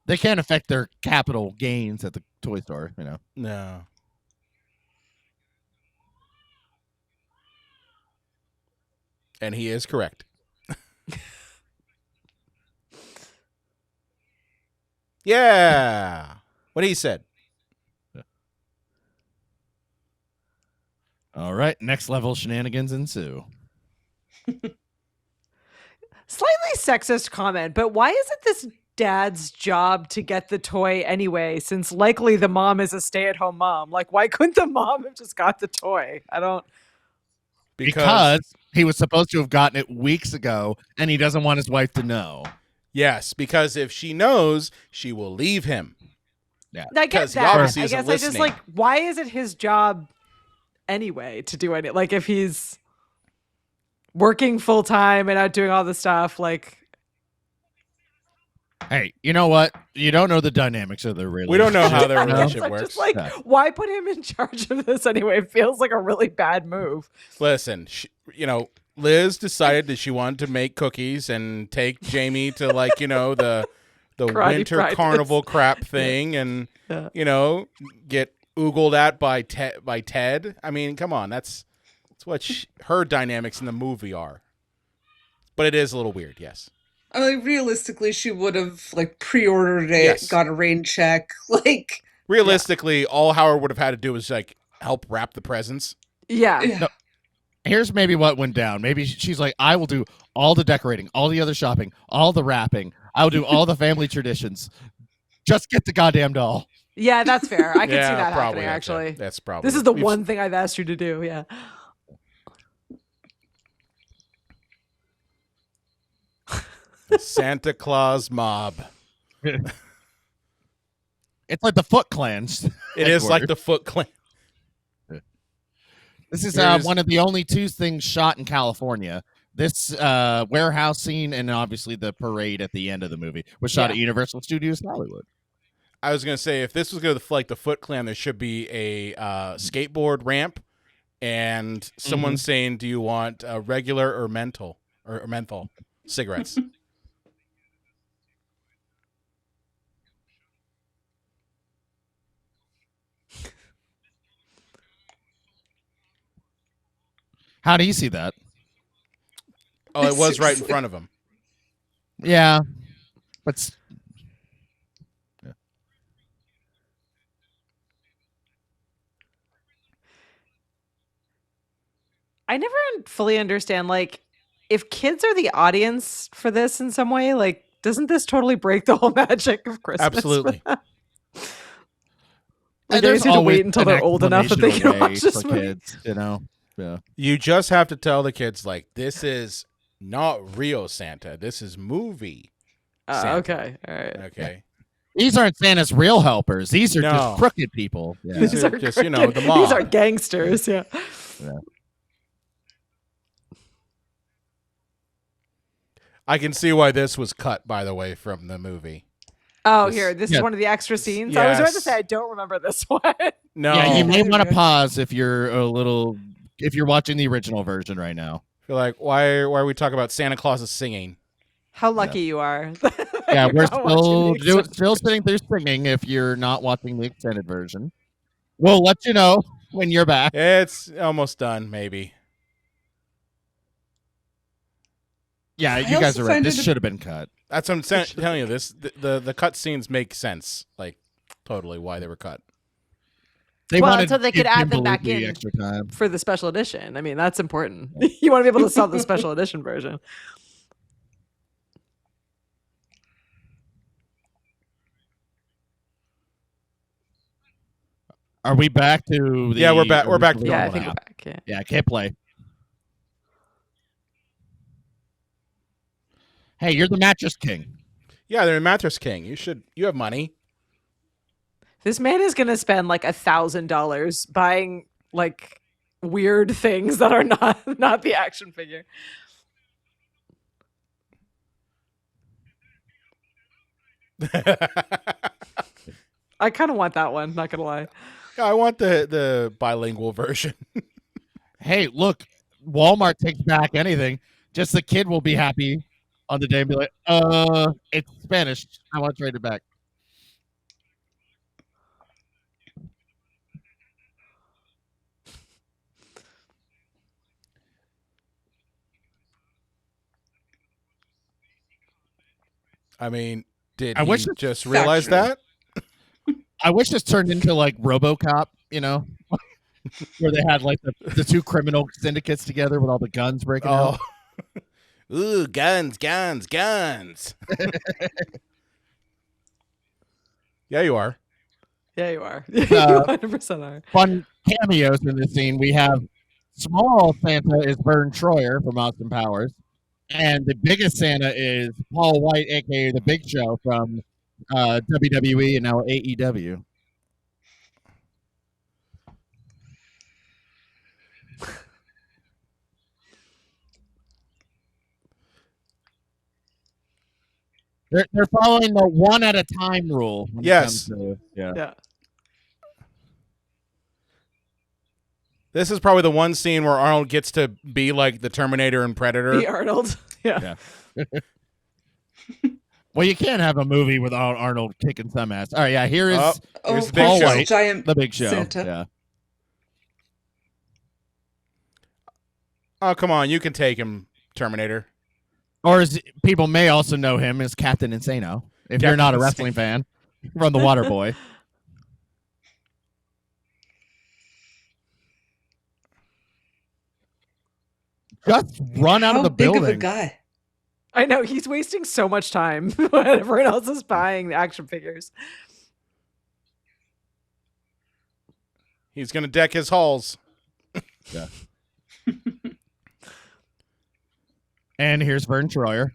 They can't affect their capital gains at the toy store, you know. No. And he is correct. Yeah. What he said. All right, next level shenanigans ensue. Slightly sexist comment, but why is it this dad's job to get the toy anyway, since likely the mom is a stay-at-home mom? Like, why couldn't the mom have just got the toy? I don't... Because he was supposed to have gotten it weeks ago, and he doesn't want his wife to know. Yes, because if she knows, she will leave him. Yeah, I get that. I guess I just like, why is it his job anyway to do it? Like, if he's working full time and out doing all the stuff, like, hey, you know what? You don't know the dynamics of their relationship. We don't know how their relationship works. Just like, why put him in charge of this anyway? It feels like a really bad move. Listen, Liz decided that she wanted to make cookies and take Jamie to, like, the winter practice. carnival crap thing, and get oogled at by Ted. I mean, come on, that's what her dynamics in the movie are. But it is a little weird, yes. I mean, realistically, she would have pre-ordered it, got a rain check. Realistically, all Howard would have had to do was help wrap the presents. Yeah. No, here's maybe what went down. Maybe she's like, I will do all the decorating, all the other shopping, all the wrapping. I'll do all the family traditions. Just get the goddamn doll. Yeah, that's fair. I can see that happening, actually. That's probably. This is the one thing I've asked you to do, yeah. Santa Claus mob. It's like the Foot Clan's. It is like the Foot Clan. This is one of the only two things shot in California. This warehouse scene and obviously the parade at the end of the movie was shot at Universal Studios Hollywood. I was going to say, if this was going to like the Foot Clan, there should be a skateboard ramp and someone saying, do you want regular or menthol cigarettes? How do you see that? Oh, it was right in front of him. Yeah. But I never fully understand, if kids are the audience for this in some way, doesn't this totally break the whole magic of Christmas? Absolutely. They just need to wait until they're old enough that they can watch this movie. Kids, Yeah. You just have to tell the kids, this is not real Santa. This is movie Santa. Okay. All right. Okay. These aren't Santa's real helpers. These are just crooked people. Yeah. These are just, the mob. These are gangsters, yeah. I can see why this was cut, by the way, from the movie. Oh, this is one of the extra scenes? Yes. I was about to say, I don't remember this one. No. Yeah, you may want to pause if you're watching the original version right now. I feel like, why are we talking about Santa Claus is singing? How lucky you are. Yeah, we're still sitting through singing if you're not watching the extended version. We'll let you know when you're back. It's almost done, maybe. Yeah, you guys are right. This should have been cut. That's what I'm telling you. The cut scenes make sense, like totally why they were cut. So they could add them back in extra time for the special edition. I mean, that's important. You want to be able to sell the special edition version. Are we back to the? Yeah, we're back. We're back to I normal think now. we're back. Yeah, I can't play. Hey, you're the mattress king. Yeah, they're a mattress king. You have money. This man is gonna spend like $1,000 buying like weird things that are not the action figure. I kind of want that one, not gonna lie. Yeah, I want the bilingual version. Hey, look, Walmart takes back anything. Just the kid will be happy on the day and be like, it's Spanish. I want to trade it back. I mean, did he just realize that? I wish this turned into like RoboCop, where they had like the two criminal syndicates together with all the guns breaking out. Ooh, guns. Yeah, you are. Yeah, you are. You 100% are. Fun cameos in this scene. We have small Santa is Vern Troyer from Austin Powers. And the biggest Santa is Paul White, a.k.a. The Big Show from WWE and now AEW. They're following the one at a time rule. Yes. Yeah. This is probably the one scene where Arnold gets to be like the Terminator and Predator. Be Arnold. Yeah. Well, you can't have a movie without Arnold kicking some ass. All right, yeah, here's the Paul Big White, giant the Big Show. Santa. Yeah. Oh, come on, you can take him, Terminator. Or as people may also know him as Captain Insano, if you're not a wrestling fan, from The Waterboy. Just run out of the building. How big of a guy? I know, he's wasting so much time when everyone else is buying the action figures. He's going to deck his halls. Yeah. And here's Vern Troyer.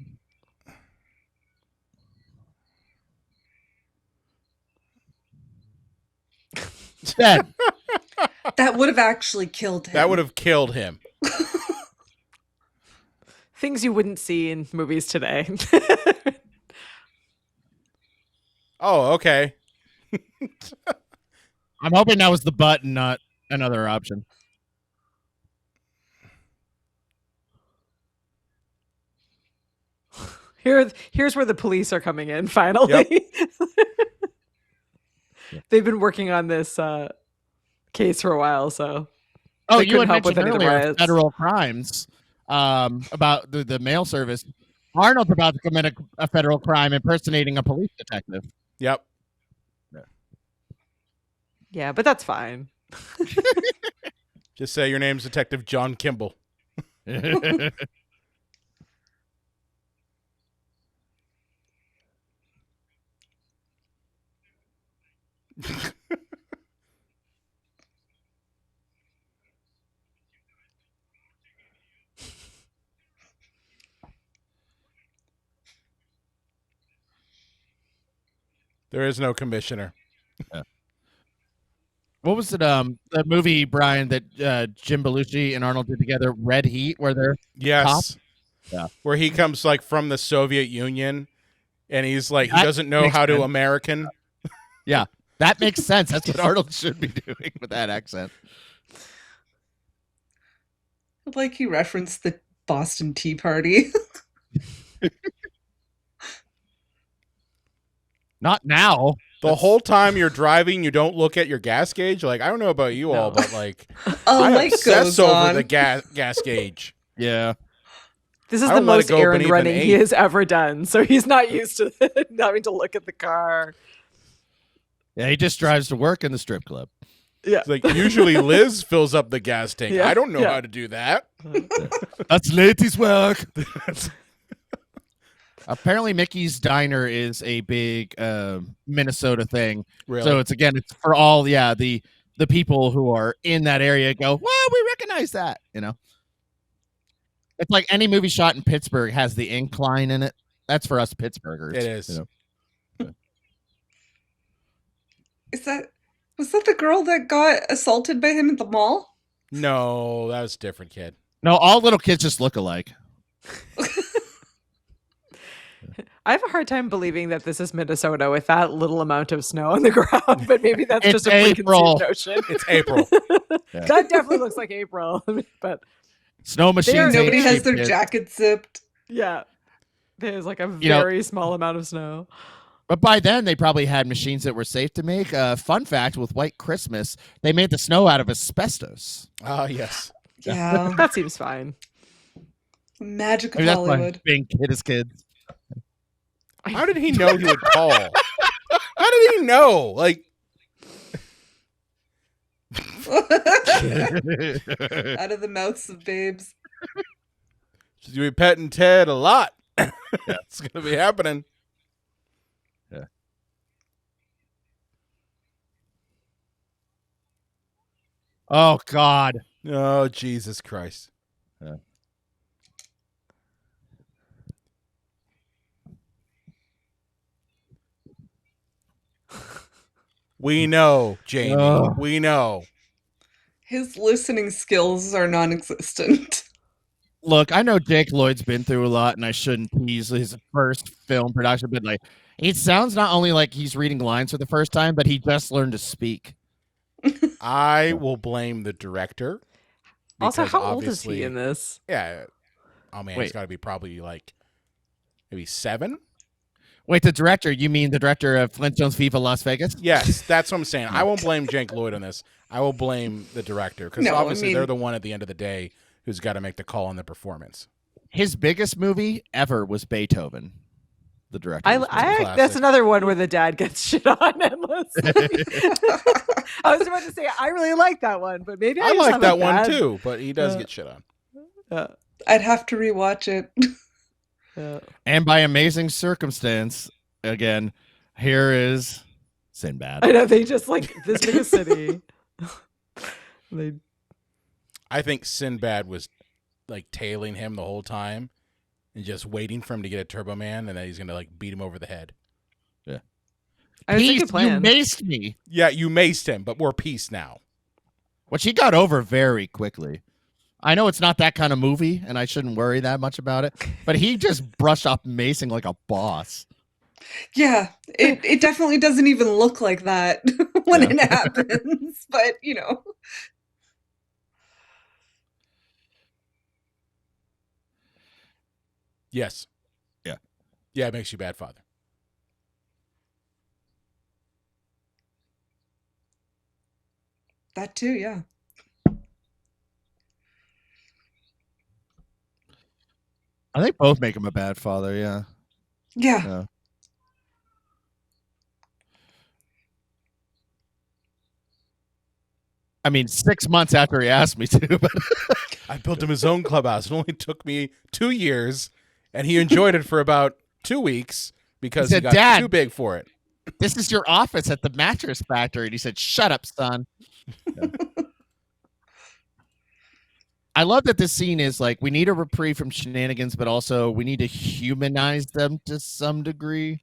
Dead. That would have actually killed him. That would have killed him. Things you wouldn't see in movies today. Oh, okay. I'm hoping that was the button, not another option. Here's where the police are coming in, finally. Yep. They've been working on this case for a while, so Oh, they you had couldn't help with mentioned any of the earlier riots. federal crimes about the mail service. Arnold's about to commit a federal crime impersonating a police detective. Yep. Yeah, but that's fine. Just say your name's Detective John Kimball. There is no commissioner. Yeah. What was it? The movie, Brian, that Jim Belushi and Arnold did together, Red Heat, where they're Yes. Yeah. Where he comes like from the Soviet Union and he's like, he doesn't know how to American. Yeah. That makes sense. That's what Arnold should be doing with that accent. Like he referenced the Boston Tea Party. Not now. The whole time you're driving, you don't look at your gas gauge. Like, I don't know about you all, but like, I obsess over the gas gauge. Yeah. This is the most errand running he has ever done, so he's not used to having to look at the car. Yeah, he just drives to work in the strip club. Yeah. It's like, usually Liz fills up the gas tank. Yeah. I don't know how to do that. That's ladies' work. Apparently, Mickey's Diner is a big Minnesota thing. Really? So it's for all the people who are in that area go, well, we recognize that, you know. It's like any movie shot in Pittsburgh has the incline in it. That's for us Pittsburghers. It is. You know? Was that the girl that got assaulted by him at the mall? No, that was a different kid. No, all little kids just look alike. I have a hard time believing that this is Minnesota with that little amount of snow on the ground, but maybe that's just a preconceived notion. It's April. Yeah. That definitely looks like April. But snow machines. Nobody has their jacket zipped. Yeah. There's like a very small amount of snow. But by then, they probably had machines that were safe to make. Fun fact, with White Christmas, they made the snow out of asbestos. Oh, yes. Yeah. That seems fine. Magic of Hollywood. That's being kid as kids. How did he know he would call? How did he know? Like, out of the mouths of babes. She's gonna be petting Ted a lot. It's gonna be happening. Yeah. Oh God. Oh Jesus Christ. Yeah. We know, Jamie. We know. His listening skills are non-existent. Look, I know Jake Lloyd's been through a lot, and I shouldn't tease his first film production, but like, it sounds not only like he's reading lines for the first time, but he just learned to speak. I will blame the director. Also, how old is he in this? Yeah. Oh man, he's got to be probably like maybe 7. Wait, the director? You mean the director of Flintstones Viva Las Vegas? Yes, that's what I'm saying. I won't blame Jake Lloyd on this. I will blame the director because obviously they're the one at the end of the day who's got to make the call on the performance. His biggest movie ever was Beethoven. The director. That's another one where the dad gets shit on endlessly. I was about to say I really like that one, but maybe I like that one too. But he does get shit on. I'd have to rewatch it. And by amazing circumstance, again, here is Sinbad. I know they just like this big a city. I think Sinbad was like tailing him the whole time and just waiting for him to get a Turbo Man, and then he's gonna like beat him over the head. Yeah, you maced me. Yeah, you maced him, but we're peace now. Which he got over very quickly. I know it's not that kind of movie, and I shouldn't worry that much about it, but he just brushed off macing like a boss. Yeah, it definitely doesn't even look like that when it happens, but you know. Yes. Yeah. Yeah, it makes you bad father. That too, yeah. I think both make him a bad father, yeah. Yeah. I mean, 6 months after he asked me to, but I built him his own clubhouse. It only took me 2 years, and he enjoyed it for about 2 weeks because he got Dad, too big for it. This is your office at the mattress factory. And he said, shut up, son. Yeah. I love that this scene is like, we need a reprieve from shenanigans, but also we need to humanize them to some degree.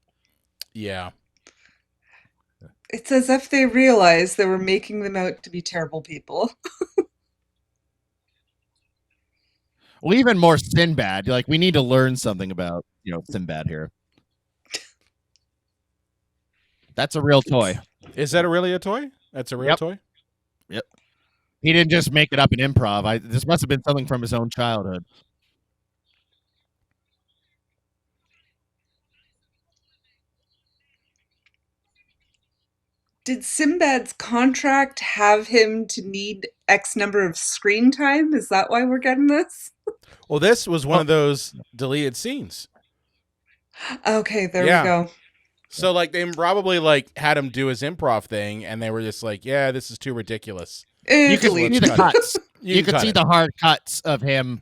Yeah. It's as if they realized they were making them out to be terrible people. Well, even more Sinbad. Like, we need to learn something about, Sinbad here. That's a real toy. Is that really a toy? That's a real toy? Yep. He didn't just make it up in improv. This must have been something from his own childhood. Did Sinbad's contract have him to need X number of screen time? Is that why we're getting this? Well, this was one of those deleted scenes. Okay, there we go. So, like, they probably, like, had him do his improv thing, and they were just like, yeah, this is too ridiculous. You can see the cuts. You can see the hard cuts of him.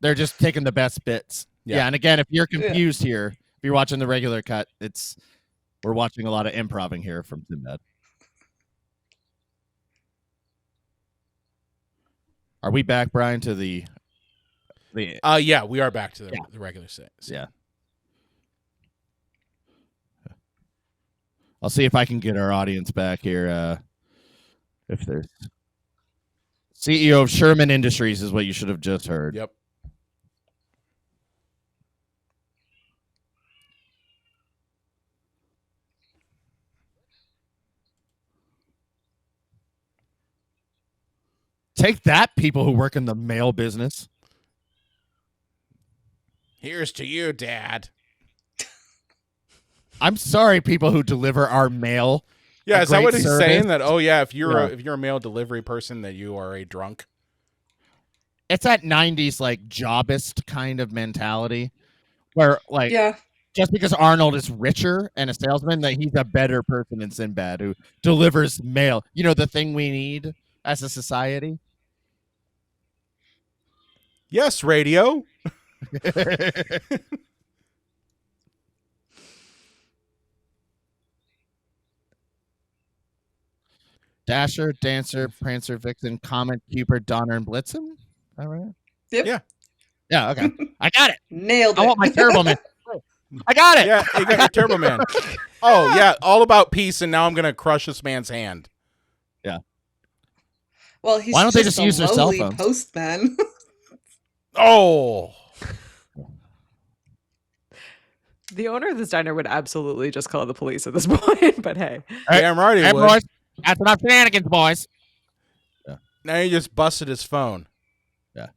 They're just taking the best bits. Yeah, and again, if you're confused here, if you're watching the regular cut, we're watching a lot of improving here from Sinbad. Are we back, Brian, to the yeah, we are back to the regular set. Yeah. I'll see if I can get our audience back here. If there's CEO of Sherman Industries is what you should have just heard. Yep. Take that, people who work in the mail business. Here's to you, Dad. I'm sorry, people who deliver our mail. Yeah, is that what he's saying? That if you're a mail delivery person, that you are a drunk. It's that 90s like jobist kind of mentality, where like just because Arnold is richer and a salesman, that he's a better person than Sinbad who delivers mail. You know, the thing we need as a society. Yes, radio. Dasher, Dancer, Prancer, Vixen, Comet, Cupid, Donner, and Blitzen. All right. Yep. Yeah. Yeah. Okay. I got it. Nailed it. I want my Turbo Man. I got it. Yeah, you got your Turbo Man. Oh yeah, all about peace, and now I'm gonna crush this man's hand. Yeah. Well, he's why don't they just use their cell phones? Postman. Oh. The owner of this diner would absolutely just call the police at this point, but hey. Damn right he would. Boys, that's enough shenanigans, boys. Yeah. Now you just busted his phone. Yeah.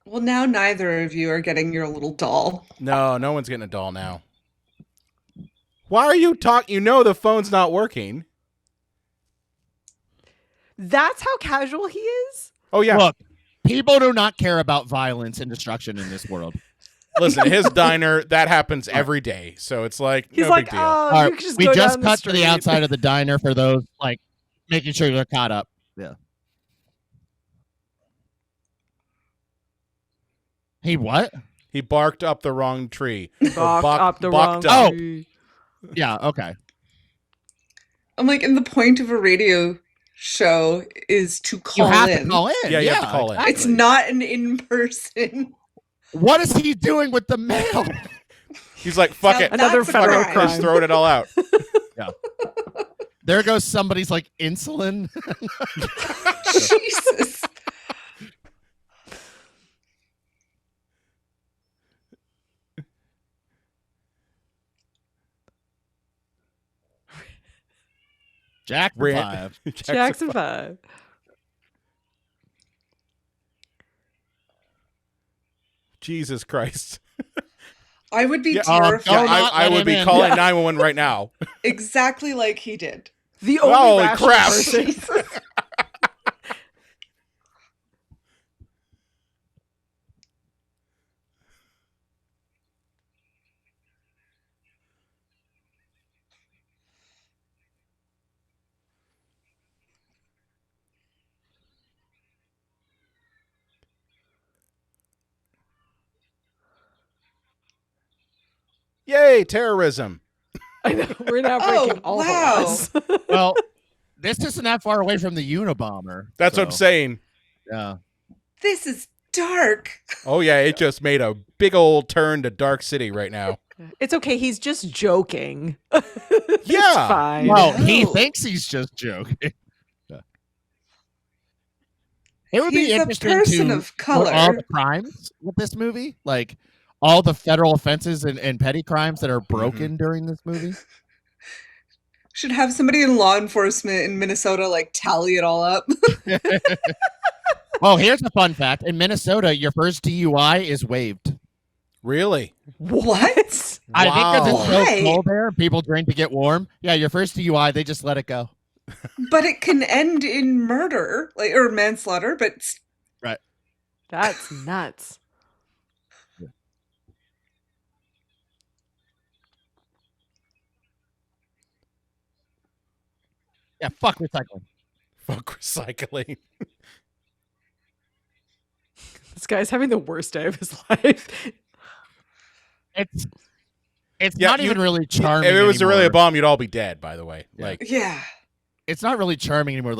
Well, now neither of you are getting your little doll. No one's getting a doll now. Why are you talking? You know the phone's not working. That's how casual he is? Oh, yeah. Look, people do not care about violence and destruction in this world. Listen, his diner, that happens every day. So it's like, he's no like, big deal. oh, right, you just we go just down cut the to the street. outside of the diner for those, like, making sure they're caught up. Yeah. He what? He barked up the wrong tree. Barked up the wrong tree. Yeah, okay. I'm like, and the point of a radio show is to call you have in. To call in. Yeah, you have to call in. It's not an in-person. What is he doing with the mail? He's like, fuck it. Another federal crime. Just throwing it all out. Yeah. There goes somebody's like insulin. Jesus. Jackson 5. Jackson 5. Jesus Christ. I would be terrified. I would be calling 911 right now. Exactly like he did. The only Holy crap. person. Yay, terrorism. I know. We're now breaking all the laws. Well, this isn't that far away from the Unabomber. That's what I'm saying. Yeah. This is dark. Oh, yeah, it just made a big old turn to Dark City right now. It's okay. He's just joking. Yeah. It's fine. Well, he thinks he's just joking. Yeah. It would He's be a interesting person to of color. all the crimes with this movie, like all the federal offenses and petty crimes that are broken during this movie. Should have somebody in law enforcement in Minnesota like tally it all up. Oh, here's a fun fact. In Minnesota, your first DUI is waived. Really? What? I think because it's Why? so cold there, people drink to get warm. Yeah, your first DUI, they just let it go. But it can end in murder, or manslaughter, but right. That's nuts. Yeah, fuck recycling. Fuck recycling. This guy's having the worst day of his life. It's not even really charming. If it was anymore. really a bomb, you'd all be dead, by the way. Yeah. It's not really charming anymore.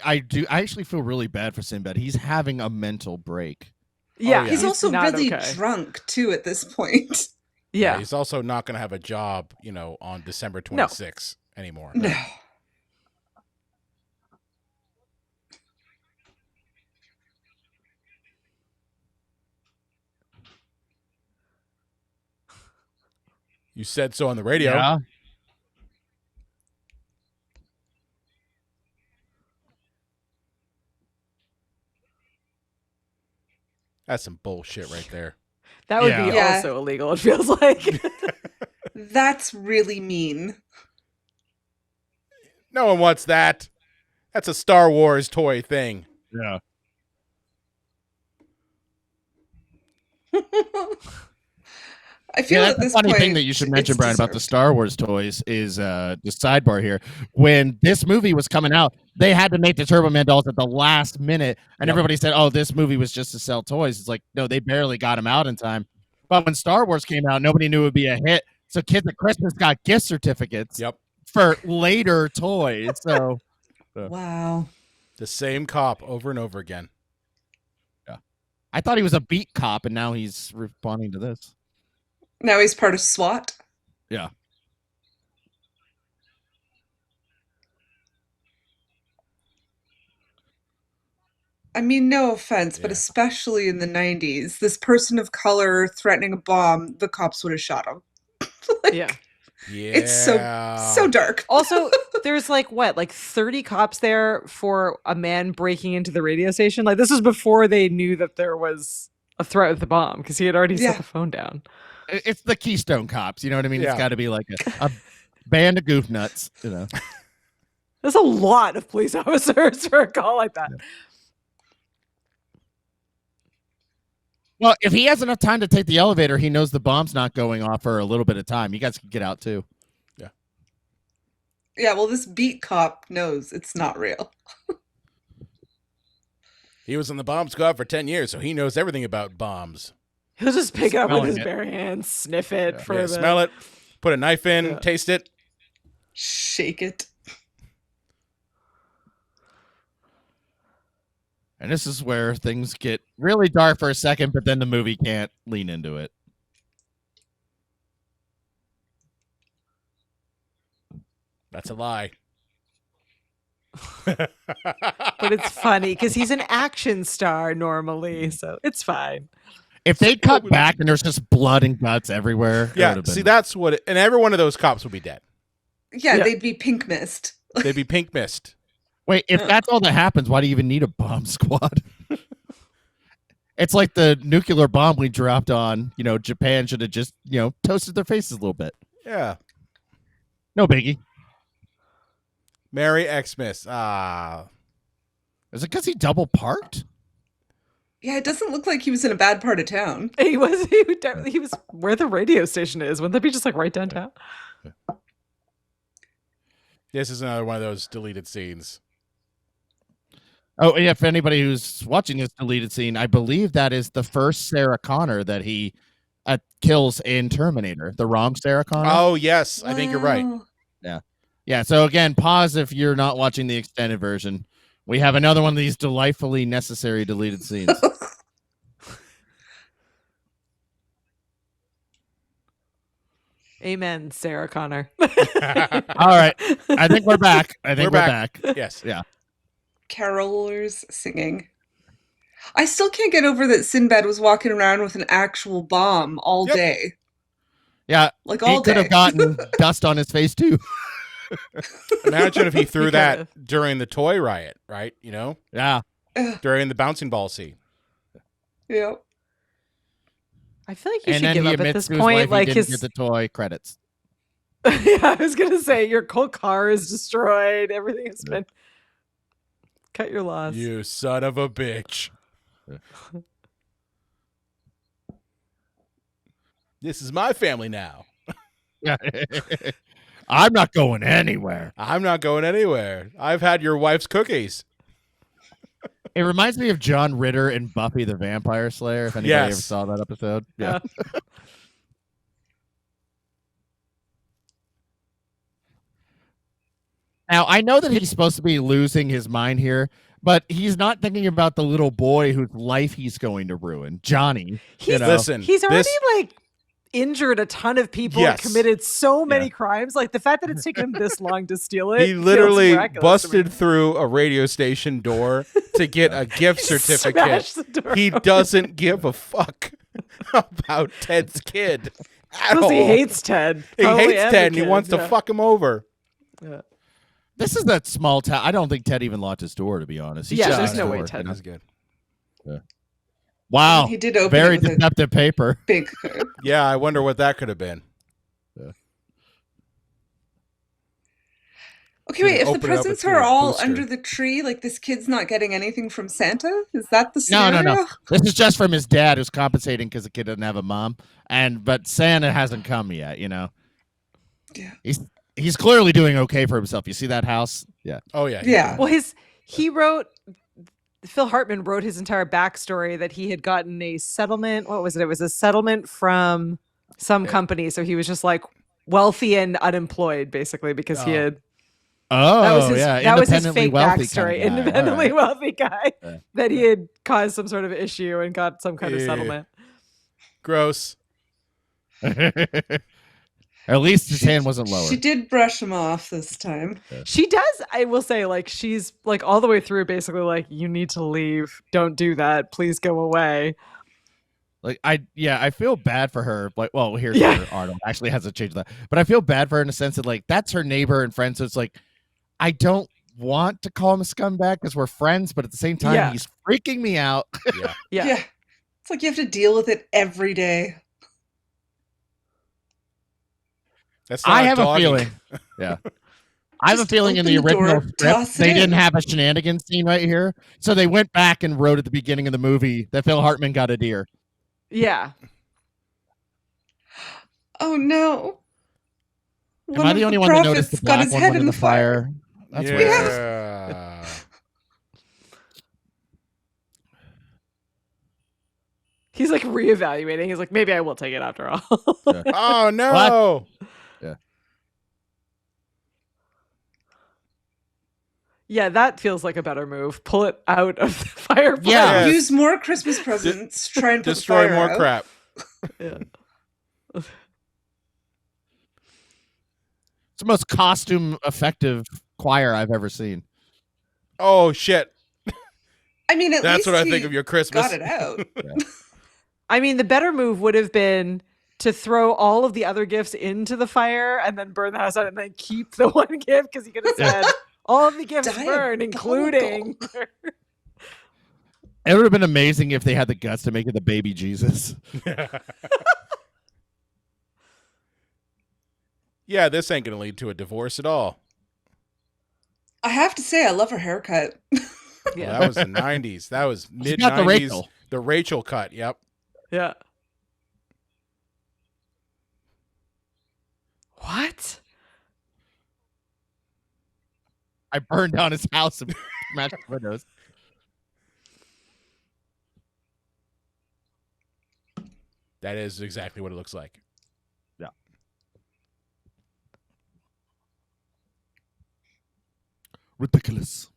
I actually feel really bad for Sinbad. He's having a mental break. Yeah. He's also really drunk, too, at this point. Yeah. He's also not going to have a job, on December 26th anymore. No. You said so on the radio. Yeah. That's some bullshit right there. That would be also illegal, it feels like. That's really mean. No one wants that. That's a Star Wars toy thing. Yeah. I feel at that's this a funny point, thing that you should mention, Brian, about the Star Wars toys is the sidebar here. When this movie was coming out, they had to make the Turbo Man dolls at the last minute, and everybody said, "Oh, this movie was just to sell toys." It's like, no, they barely got them out in time. But when Star Wars came out, nobody knew it would be a hit, so kids at Christmas got gift certificates for later toys. So, wow, the same cop over and over again. Yeah, I thought he was a beat cop, and now he's responding to this. Now he's part of SWAT. Yeah. I mean, no offense, but especially in the 90s, this person of color threatening a bomb, the cops would have shot him. Yeah. It's so dark. Also, there's 30 cops there for a man breaking into the radio station. Like, this was before they knew that there was a threat with the bomb, because he had already set the phone down. It's the Keystone Cops, you know what I mean? Yeah. It's got to be like a band of goof nuts, There's a lot of police officers for a call like that. Yeah. Well, if he has enough time to take the elevator, he knows the bomb's not going off for a little bit of time. You guys can get out too. Yeah. Yeah, well, this beat cop knows it's not real. He was in the bomb squad for 10 years, so he knows everything about bombs. He'll just pick it up with his bare hands, sniff it smell it, put a knife in, taste it. Shake it. And this is where things get really dark for a second, but then the movie can't lean into it. That's a lie. But it's funny because he's an action star normally, so it's fine. If they cut back and there's just blood and guts everywhere. Yeah, see, that's what and every one of those cops would be dead. Yeah, they'd be pink mist. They'd be pink mist. Wait, if that's all that happens, why do you even need a bomb squad? It's like the nuclear bomb we dropped on, Japan should have just, toasted their faces a little bit. Yeah. No biggie. Merry Xmas. Is it because he double parked? Yeah, it doesn't look like he was in a bad part of town. He was where the radio station is. Wouldn't that be just right downtown? This is another one of those deleted scenes. Oh, yeah, if anybody who's watching this deleted scene, I believe that is the first Sarah Connor that he kills in Terminator. The wrong Sarah Connor? Oh, yes. I think you're right. Yeah. Yeah, so again, pause if you're not watching the extended version. We have another one of these delightfully necessary deleted scenes. Amen, Sarah Connor. All right. I think we're back. We're back. Yes. Yeah. Carolers singing. I still can't get over that Sinbad was walking around with an actual bomb all day. Yeah. Like all day. He could have gotten dust on his face too. Imagine if he threw that during the toy riot, right? Yeah. During the bouncing ball scene. Yeah. I feel like you should give up at this point. Like he didn't get the toy credits. Yeah, I was gonna say your whole car is destroyed. Everything has been cut your loss. You son of a bitch. This is my family now. I'm not going anywhere. I'm not going anywhere. I've had your wife's cookies. It reminds me of John Ritter in Buffy the Vampire Slayer, if anybody ever saw that episode. Yeah. Now, I know that he's supposed to be losing his mind here, but he's not thinking about the little boy whose life he's going to ruin, Johnny. Listen, he's already like injured a ton of people and committed so many crimes. Like the fact that it's taken him this long to steal it. He literally busted through a radio station door to get a gift certificate. He doesn't give a fuck about Ted's kid at all. He hates Ted. He hates Ted and he wants to fuck him over. Yeah. This is that small town. I don't think Ted even locked his door, to be honest. There's no way Ted is good. Yeah. Wow. He did open very it with deceptive paper. Big. Yeah, I wonder what that could have been. Yeah. Okay, wait. If the presents are all under the tree, like this kid's not getting anything from Santa, is that the scenario? No. This is just from his dad, who's compensating because the kid doesn't have a mom, but Santa hasn't come yet. Yeah. He's clearly doing okay for himself. You see that house? Yeah. Oh yeah. Yeah. Well, Phil Hartman wrote his entire backstory that he had gotten a settlement. What was it? It was a settlement from some company. So he was just like wealthy and unemployed, basically, because he had. Oh, that was his fake backstory. Kind of independently wealthy guy that he had caused some sort of issue and got some kind of settlement. Gross. At least his hand wasn't lower. She did brush him off this time. She does. I will say, like, she's like all the way through, basically, like, you need to leave. Don't do that. Please go away. Like, I feel bad for her. Like, well, here's where Arnold actually has to change that. But I feel bad for her in the sense that, like, that's her neighbor and friend. So it's like, I don't want to call him a scumbag because we're friends, but at the same time, he's freaking me out. Yeah. It's like you have to deal with it every day. I have a feeling. Yeah. I have a feeling in the original script, they didn't have a shenanigans scene right here. So they went back and wrote at the beginning of the movie that Phil Hartman got a deer. Yeah. Oh, no. Am I the only one that noticed the black one went in the fire? That's weird. He's like reevaluating. He's like, maybe I will take it after all. Oh, no. What? Yeah. Yeah, that feels like a better move. Pull it out of the fireplace. Yeah. Use more Christmas presents. Try and destroy more out. Crap. Yeah. It's the most costume effective choir I've ever seen. Oh, shit. I mean, that's what I think of your Christmas. Got it out. I mean, the better move would have been to throw all of the other gifts into the fire and then burn the house out and then keep the one gift, because he could have said all of the gifts burned, including. It would have been amazing if they had the guts to make it the baby Jesus. Yeah, this ain't going to lead to a divorce at all. I have to say, I love her haircut. Yeah, that was the 90s. That was mid-90s. The Rachel cut, yep. Yeah. What? I burned down his house and smashed the windows. That is exactly what it looks like. Yeah. Ridiculous.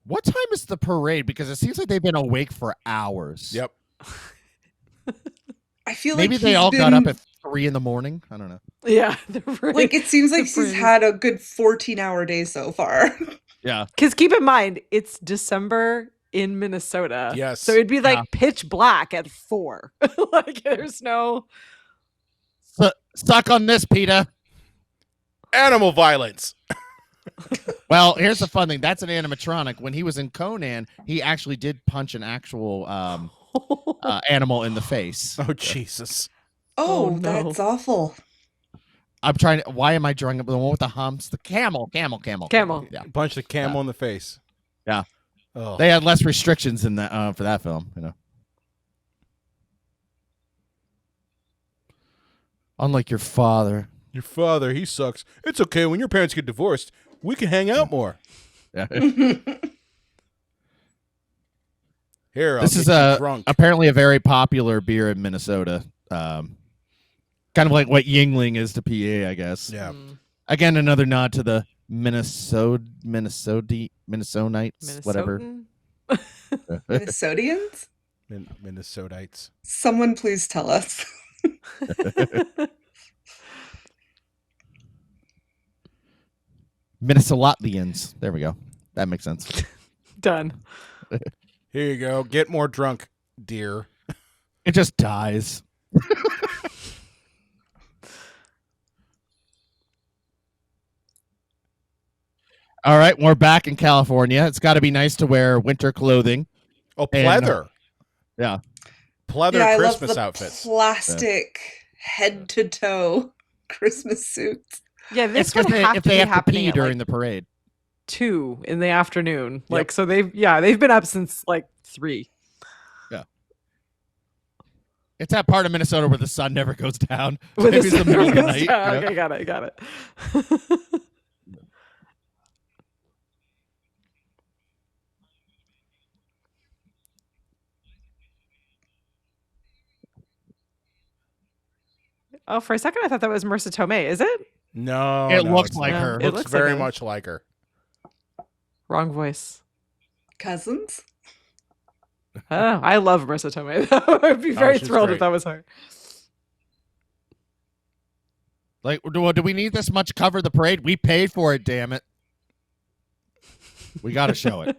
What time is the parade? Because it seems like they've been awake for hours. Yep. I feel maybe like they all got up at 3 a.m. I don't know. Yeah. Like, it seems like he's had a good 14-hour day so far. Yeah. Because keep in mind, it's December in Minnesota. Yes. So it'd be like pitch black at 4. Like, there's no. Suck on this, PETA. Animal violence. Well, here's the fun thing. That's an animatronic. When he was in Conan, he actually did punch an actual animal in the face. Oh, Jesus. Oh, no. that's awful. I'm trying to. Why am I drawing up the one with the humps? The camel. Camel. Yeah. Punch the camel in the face. Yeah. Oh. They had less restrictions in that for that film, you know. Unlike your father. Your father, he sucks. It's okay. When your parents get divorced, we can hang out more. Yeah. Here, This is drunk. apparently a very popular beer in Minnesota. Kind of like what Yingling is to PA, I guess. Yeah. Again, another nod to the Minnesonites, whatever. Minnesotians? Minnesotites. Someone please tell us. Minnesotlians. There we go. That makes sense. Done. Here you go. Get more drunk, dear. It just dies. All right, we're back in California. It's got to be nice to wear winter clothing. Oh, pleather. Yeah. Pleather I Christmas love the outfits. plastic head to toe Christmas suits. Yeah, this It's would because have if to they be have to happening pee at during like the parade. 2 in the afternoon. Yep. Like, so they've been up since like 3. Yeah. It's that part of Minnesota where the sun never goes down. With Maybe it's the middle of the night. Yeah, you know? okay, got it. Oh, for a second I thought that was Marissa Tomei. Is it? No, It no, looks it's like not. her. It It looks looks very like her. much like her. Wrong voice. Cousins? Oh, I love Marissa Tomei. I'd be very she's thrilled great. if that was her. Like, do we need this much cover the parade? We paid for it, damn it. We got to show it.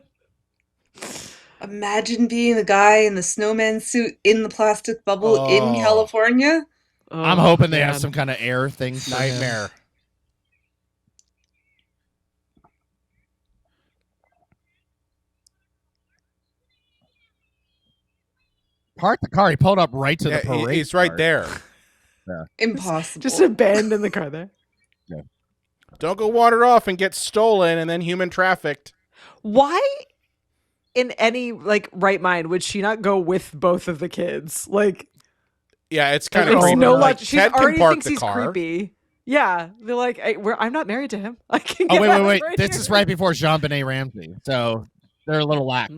Imagine being the guy in the snowman suit in the plastic bubble in California. Oh, I'm hoping they man. have some kind of air thing. For him. Nightmare. Park the car. He pulled up right to Yeah, the parade. he's right part. there. Impossible. Just abandon the car there. Don't go wander off and get stolen and then human trafficked. Why, in any like right mind, would she not go with both of the kids? Like, Yeah, it's kind it of makes creepy. no Like, logic. She Ted can already park thinks the he's car. creepy. Yeah, they're like, hey, I'm not married to him. I can. Oh, Get wait. out right This here. is right before Jean-Benet Ramsey. So they're a little lax.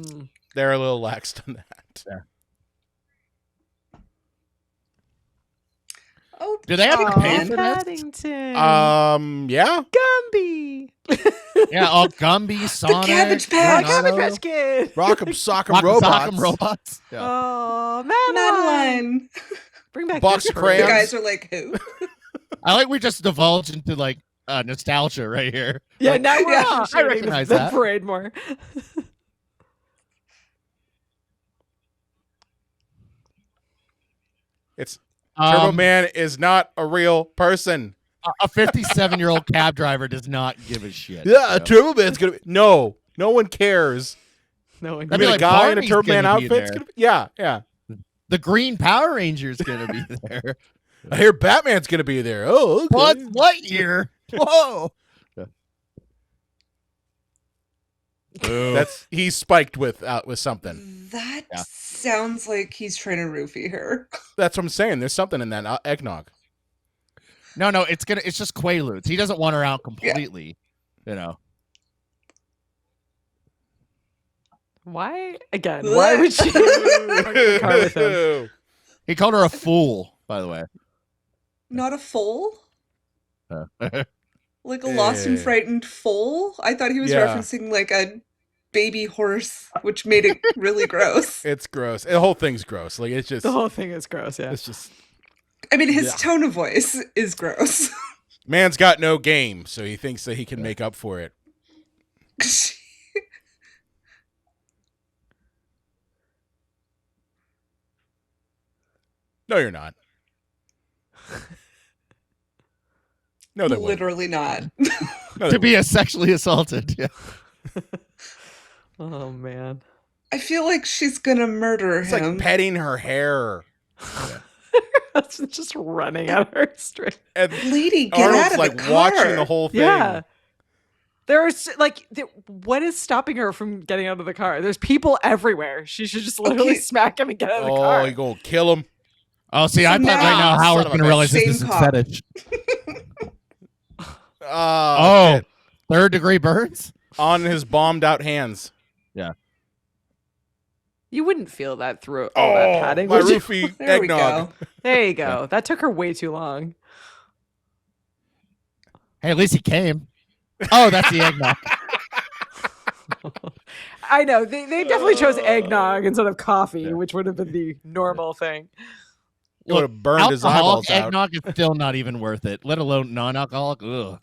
They're a little lax on that. Yeah. Oh, Do they have to pay man. for this? Paddington. Yeah. Gumby. Yeah, all Gumby, Sonic, Cabbage Patch. Cabbage Patch Kid. Rock'em Sock'em Rock'em Robots. Sock'em Robots. Yeah. Oh, Madeline. Madeline. Bring back Box this of parade. The crayons. guys are like, who? I like we just divulged into like nostalgia right here. Yeah, Like, now we're yeah, on. I I recognize recognize the that. parade more. It's Turbo Um, Man is not a real person. a 57-year-old cab driver does not give a shit. Yeah, you know? Turbo Man's gonna be. No one cares. No one. I That'd be mean, a like guy in a Barney's Turbo Man gonna be outfit's there. gonna be. Yeah, yeah. The Green Power Ranger's gonna be there. I hear Batman's gonna be there. Oh, okay. What year? Whoa! That's he's spiked with something. That Yeah. sounds like he's trying to roofie her. That's what I'm saying. There's something in that eggnog. No, it's just Quaaludes. He doesn't want her out completely. You know. Why again? Why would she park the car with him? He called her a fool, by the way. Not a foal? Uh, Like a lost and Eh. frightened foal? I thought he was Yeah. referencing like a baby horse, which made it really gross. It's gross. The whole thing's gross. Like it's just. The whole thing is gross. Yeah. It's just. I mean, his Yeah. tone of voice is gross. Man's got no game, so he thinks that he can make up for it. No, you're not. No, they literally not. To be sexually assaulted. Yeah. Oh man. I feel like she's gonna murder It's him. like petting her hair. That's just running at her straight. And Lady, get Arnold's out of like the car. watching the whole thing. Yeah. There's like, what is stopping her from getting out of the car? There's people everywhere. She should just literally smack him and get out of the car. Oh, you gonna kill him? Oh, see, I thought right now Howard's going to realize this isn't fetish. Oh, third-degree burns? On his bombed out hands. Yeah. You wouldn't feel that through all that padding. My would you? roofie There we eggnog. go. There you go. That took her way too long. Hey, at least he came. Oh, that's the eggnog. I know. They definitely chose eggnog instead of coffee, which would have been the normal thing. It would have burned his eyeballs out. Eggnog is still not even worth it, let alone non-alcoholic. Ugh.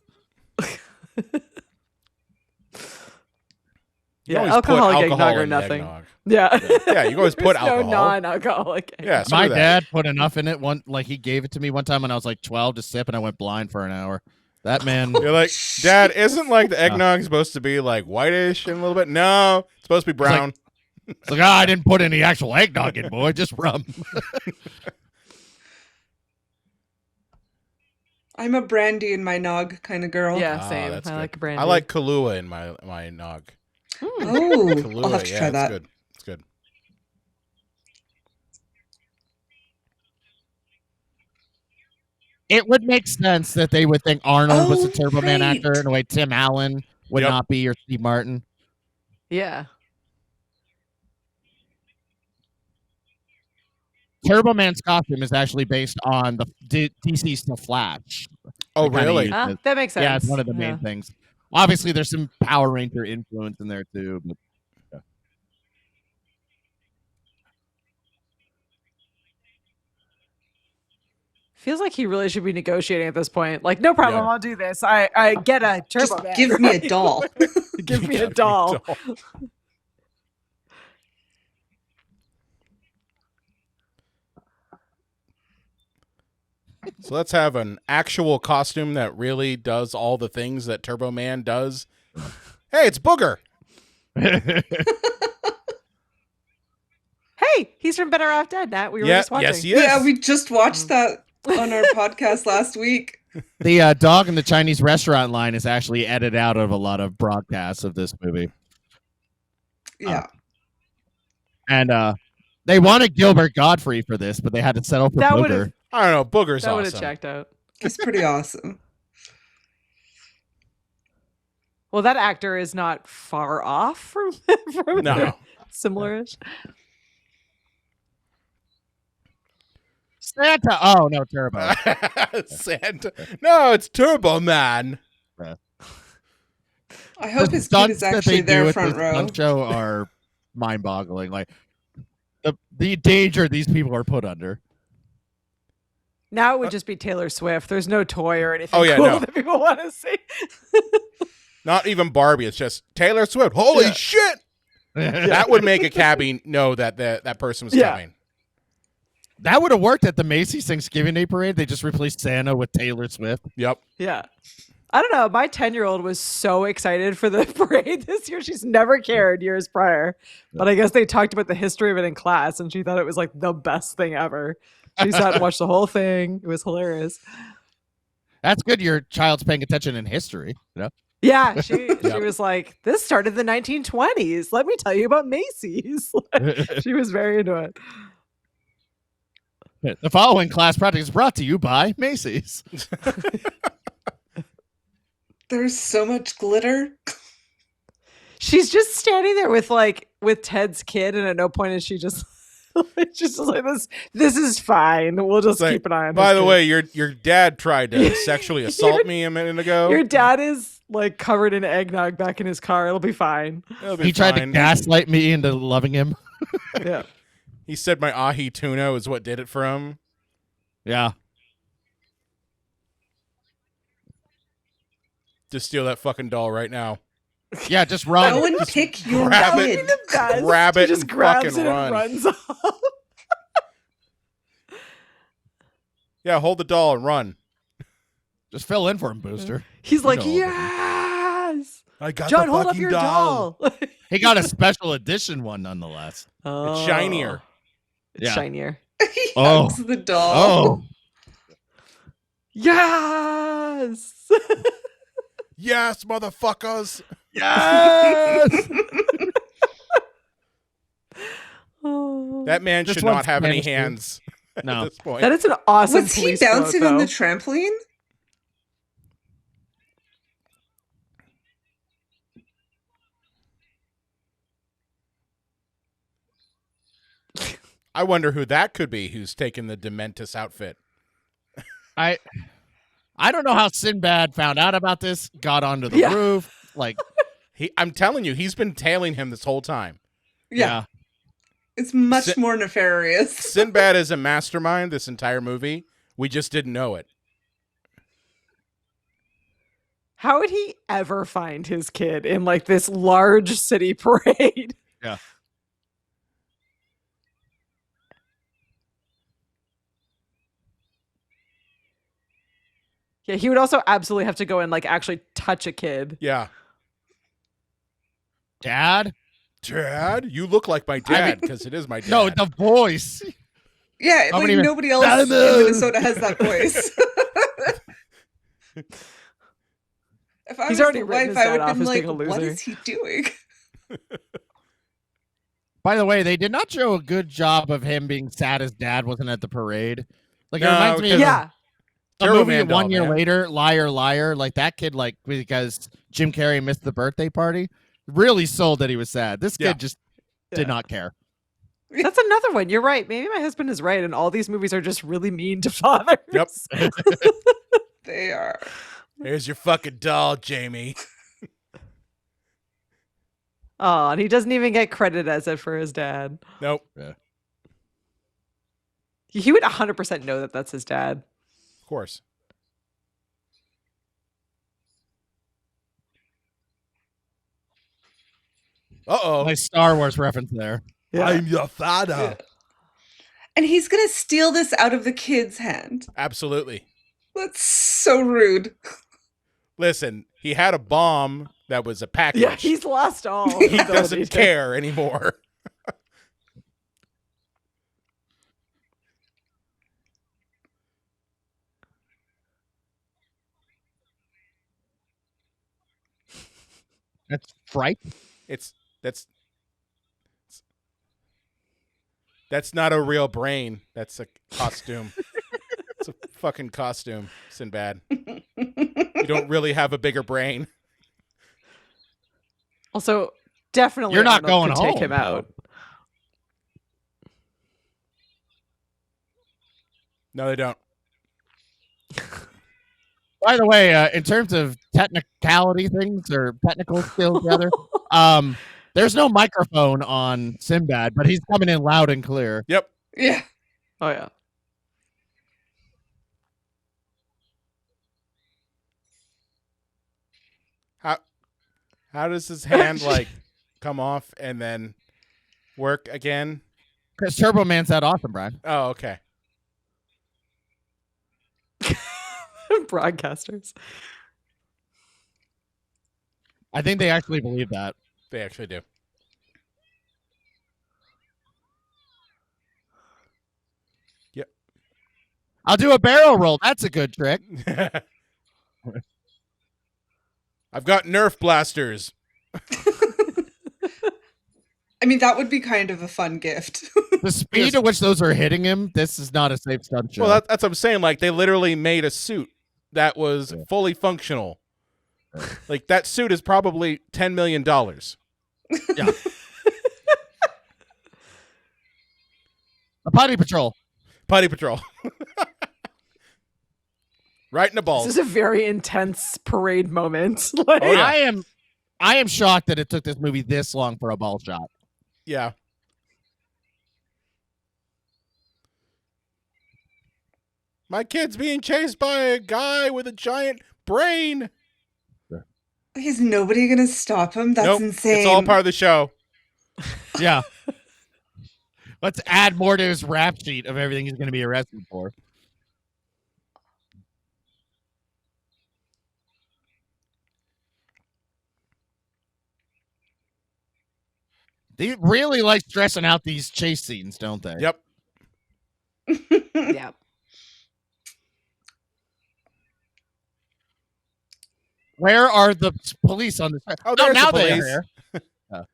Yeah, alcoholic eggnog or nothing. Yeah. Yeah, you always put alcohol. No non-alcoholic eggnog. Yeah, my dad put enough in it. He gave it to me one time when I was like 12 to sip, and I went blind for an hour. That man. You're like, Dad, isn't like the eggnog supposed to be like whitish and a little bit? No, it's supposed to be brown. It's like, I didn't put any actual eggnog in, boy, just rum. I'm a brandy in my nog kind of girl. Yeah, same. I like brandy. I like Kahlua in my nog. Oh, Kahlua, I'll have to try that. It's good. It would make sense that they would think Arnold was a Turbo Man right. actor, in a way Tim Allen would not be, or Steve Martin. Yeah. Turbo Man's costume is actually based on the DC's The Flash. Oh, really? That makes sense. Yeah, it's one of the main things. Obviously, there's some Power Ranger influence in there, too. But, yeah. Feels like he really should be negotiating at this point. Like, no problem, I'll do this. I get a Turbo Man. Give me a doll. Give me a doll. So let's have an actual costume that really does all the things that Turbo Man does. Hey, it's Booger. Hey, he's from Better Off Dead, Nat. We were just watching. Yes, he is. Yeah, we just watched that on our podcast last week. The dog in the Chinese restaurant line is actually edited out of a lot of broadcasts of this movie. Yeah. And they wanted Gilbert Godfrey for this, but they had to settle for Booger. I don't know. Booger's that awesome. would have checked out. He's pretty awesome. Well, that actor is not far off from No. similar-ish. Santa. Oh, no, Turbo. Santa. No, it's Turbo Man. I hope his kid is actually there front row. The show are mind-boggling. Like the danger these people are put under. Now it would just be Taylor Swift. There's no toy or anything no. that people want to see. Not even Barbie. It's just Taylor Swift. Holy shit! That would make a cabbie know that that person was coming. That would have worked at the Macy's Thanksgiving Day Parade. They just replaced Santa with Taylor Swift. Yep. Yeah. I don't know. My 10-year-old was so excited for the parade this year. She's never cared years prior. But I guess they talked about the history of it in class, and she thought it was like the best thing ever. She sat and watched the whole thing. It was hilarious. That's good. Your child's paying attention in history. You know? Yeah, she was like, this started in the 1920s. Let me tell you about Macy's. She was very into it. The following class project is brought to you by Macy's. There's so much glitter. She's just standing there with Ted's kid, and at no point is she just just like this is fine. We'll just keep an eye on. By the way, your dad tried to sexually assault me a minute ago. Your dad is like covered in eggnog back in his car. It'll be fine. He tried to gaslight me into loving him. Yeah. He said my ahi tuna is what did it for him. Yeah. Just steal that fucking doll right now. Yeah, just run. Go and pick your grab kid. it. Grab it just and grabs fucking it run. and runs off. Yeah, hold the doll and run. Just fill in for him, Booster. He's like, yes. I got John, the hold up fucking your doll. doll. He got a special edition one, nonetheless. It's shinier. It's shinier. He hugs the doll. Oh. Yes. Yes, motherfuckers. Yes. That man should not have any hands No. at this point. That is an awesome. Was he bouncing on the trampoline? I wonder who that could be who's taking the Dementus outfit. I don't know how Sinbad found out about this, got onto the roof. Like I'm telling you, he's been tailing him this whole time. Yeah. It's much more nefarious. Sinbad is a mastermind this entire movie. We just didn't know it. How would he ever find his kid in like this large city parade? Yeah. Yeah, he would also absolutely have to go and like actually touch a kid. Yeah. Dad? You look like my dad because it is my dad. No, the voice. Yeah, like nobody else in Minnesota has that voice. If I was the wife, I would have been like, what is he doing? By the way, they did not show a good job of him being sad his dad wasn't at the parade. Like, it reminds me of a movie 1 year later, Liar, Liar. Like, that kid, like, because Jim Carrey missed the birthday party, really sold that he was sad. This kid just did not care. That's another one. You're right. Maybe my husband is right, and all these movies are just really mean to fathers. Yep. They are. Here's your fucking doll, Jamie. Oh, and he doesn't even get credit as it for his dad. Nope. Yeah. He would 100% know that that's his dad. Of course. Uh-oh. Nice Star Wars reference there. Yeah. I'm your father. Yeah. And he's going to steal this out of the kid's hand. Absolutely. That's so rude. Listen, he had a bomb that was a package. Yeah, he's lost all. He doesn't care anymore. That's fright. That's not a real brain. That's a costume. It's a fucking costume, Sinbad. You don't really have a bigger brain. Also, definitely you're not Arnold going could home. Take him out. No, they don't. By the way, in terms of technicality things or technical skills, rather, there's no microphone on Sinbad, but he's coming in loud and clear. Yep. Yeah. Oh, yeah. How does his hand like come off and then work again? Because Turbo Man's that awesome, Brian. Oh, okay. Broadcasters. I think they actually believe that. They actually do. Yep. I'll do a barrel roll. That's a good trick. I've got Nerf blasters. I mean, that would be kind of a fun gift. The speed at which those are hitting him, this is not a safe stunt show. Well, that's what I'm saying. Like, they literally made a suit that was fully functional. Like, that suit is probably $10 million. Yeah. A potty patrol. Potty patrol. Right in the balls. This is a very intense parade moment. Like, Oh, yeah. I am shocked that it took this movie this long for a ball shot. Yeah. My kid's being chased by a guy with a giant brain. Is nobody going to stop him? That's Nope. insane. It's all part of the show. Yeah. Let's add more to his rap sheet of everything he's going to be arrested for. They really like stressing out these chase scenes, don't they? Yep. Yeah. Where are the police on this? Oh, there's now the they police. are here.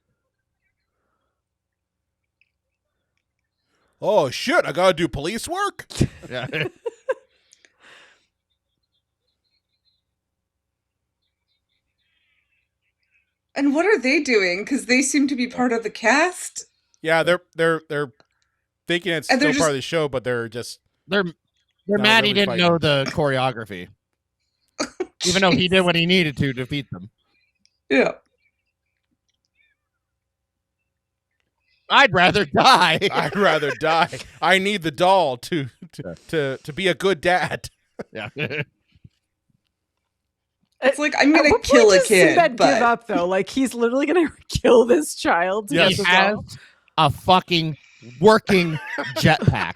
Oh shit! I gotta do police work. Yeah. And what are they doing? Because they seem to be part of the cast. Yeah, they're thinking it's And still they're part of the show, but they're They're No, mad he really didn't fighting. know the choreography, even though he did what he needed to defeat them. Yeah. I'd rather die. I'd rather die. I need the doll to be a good dad. Yeah. It's like, I'm At going to what kill point a does kid. Sinbad But give up though? Like he's literally gonna kill this child. To Yes. get He the has doll. a fucking working jetpack.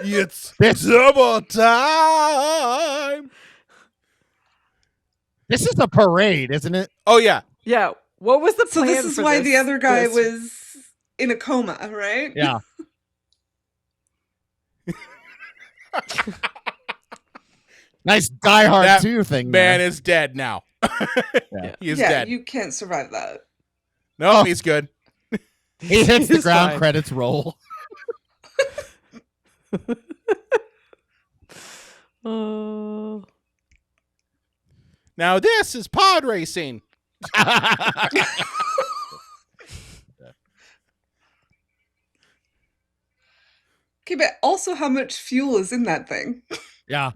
It's double time. This is a parade, isn't it? Oh yeah. Yeah. What was the so plan? this is for why the other guy this? was in a coma, right? Yeah. Nice Die Hard That 2 thing. Man there. is dead now. Yeah. He is Yeah, dead. you can't survive that. No, Oh. he's good. He hits the He's ground fine. credits roll. Oh. Now this is pod racing. Okay, but also how much fuel is in that thing? Yeah.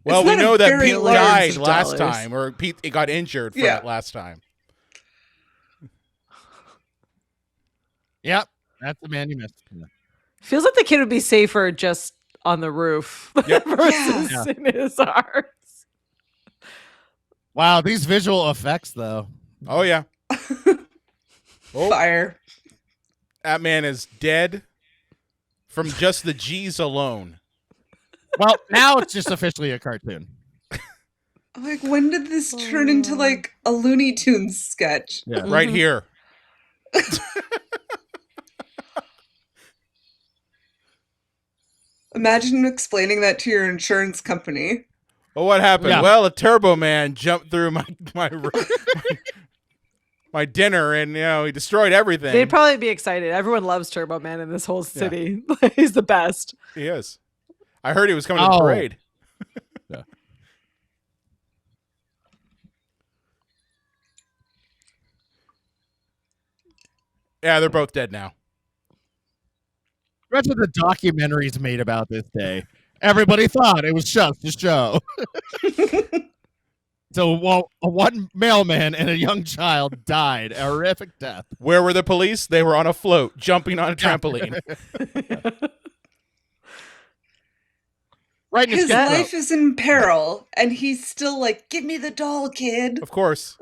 Well, It's we not a know that very Pete large died last dollars. time, or Pete got injured from Yeah. it last time. Yep. That's the man you missed. Yeah. Feels like the kid would be safer just on the roof Yep. versus Yeah. in his arms. Wow, these visual effects, though. Oh yeah. Oh, Fire. that man is dead from just the G's alone. Well, now it's just officially a cartoon. Like, when did this turn into like a Looney Tunes sketch? Yeah. Right Mhm. here. Imagine explaining that to your insurance company. Well, what happened? Yeah. Well, a Turbo Man jumped through my dinner, and he destroyed everything. They'd probably be excited. Everyone loves Turbo Man in this whole city. He's the best. He is. I heard he was coming to the Oh. parade. Yeah. Yeah, they're both dead now. Imagine the documentaries made about this day. Everybody thought it was just a show. So one mailman and a young child died. A horrific death. Where were the police? They were on a float, jumping on a trampoline. Right in his His gut. life is in peril, and he's still like, "Give me the doll, kid." Of course.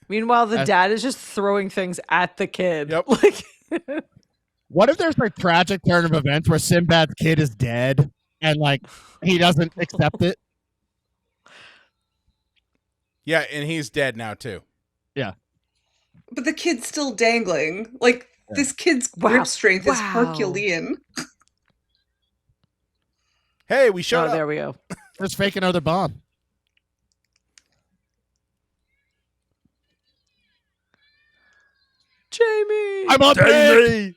Meanwhile, the That's- dad is just throwing things at the kid. Yep. Like, What if there's like tragic turn of events where Sinbad's kid is dead and like he doesn't accept it? Yeah, and he's dead now too. But the kid's still dangling. Like, Yeah. this kid's Wow. grip strength is Wow. Herculean. Hey, we showed oh, up. there we go. Let's fake another bomb. Jamie. I'm on break.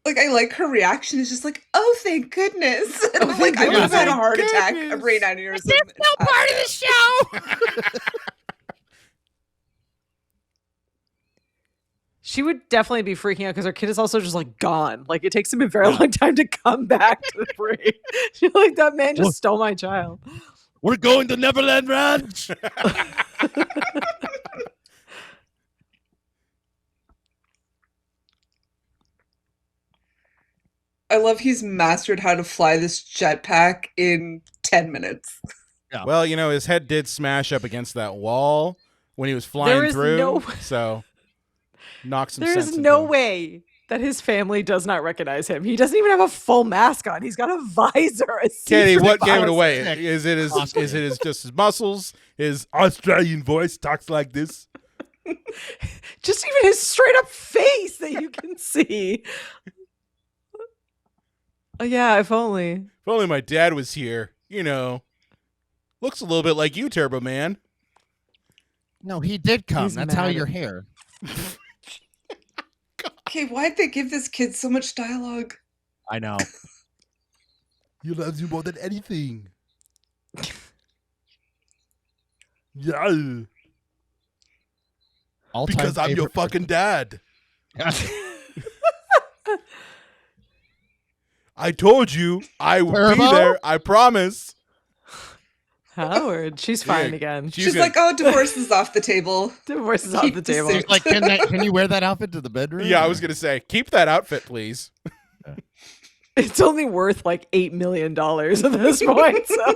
Like, I like her reaction is just like, "Oh, thank goodness." And Oh, I'm like, thank I would have had a goodness. heart attack, a Goodness. brain aneurysm. Part of the show. She would definitely be freaking out because her kid is also just like gone. Like it takes him a very long time to come back to the parade. She's like, that man just stole my child. We're going to Neverland Ranch. I love he's mastered how to fly this jetpack in 10 minutes. Yeah. Well, his head did smash up against that wall when he was There flying is through. no- So knocked some There sense is into no him. way that his family does not recognize him. He doesn't even have a full mask on. He's got a visor. Katie, what gave it away? Is it just his muscles? His Australian voice talks like this? Just even his straight up face that you can see. Oh, yeah, if only. If only my dad was here. You know, looks a little bit like you, Turbo Man. No, he did come. He's That's how mad. your hair. Okay, why'd they give this kid so much dialogue? I know. He loves you more than anything. Yeah. Because I'm your fucking dad. I told you I would be there. I promise. Howard, she's fine again. She's like, oh, divorce is off the table. Divorce is off the table. She's like, can you wear that outfit to the bedroom? Yeah, I was going to say, keep that outfit, please. It's only worth like $8 million at this point. So.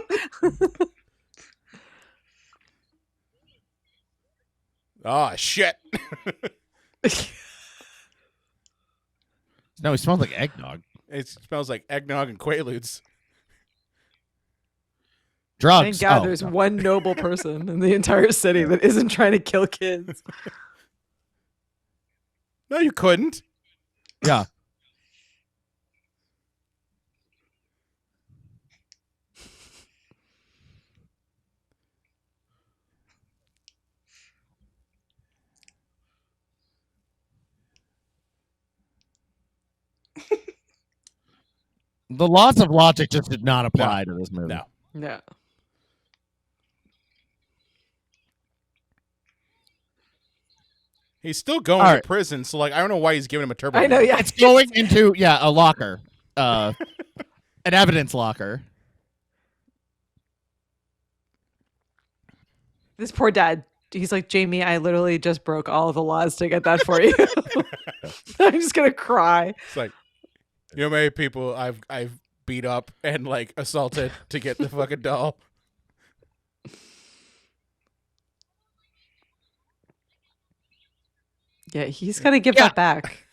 Oh, shit. No, it smells like eggnog. It smells like eggnog and Quaaludes. Drugs. Thank God there's one noble person in the entire city that isn't trying to kill kids. No, you couldn't. Yeah. The laws of logic just did not apply to this movie. No. No. He's still going to prison, so like I don't know why he's giving him a turbo. I know, yeah. It's going into a locker. An evidence locker. This poor dad, he's like, Jamie, I literally just broke all of the laws to get that for you. I'm just gonna cry. It's like, you know how many people I've beat up and like assaulted to get the fucking doll. Yeah, he's gonna give that back.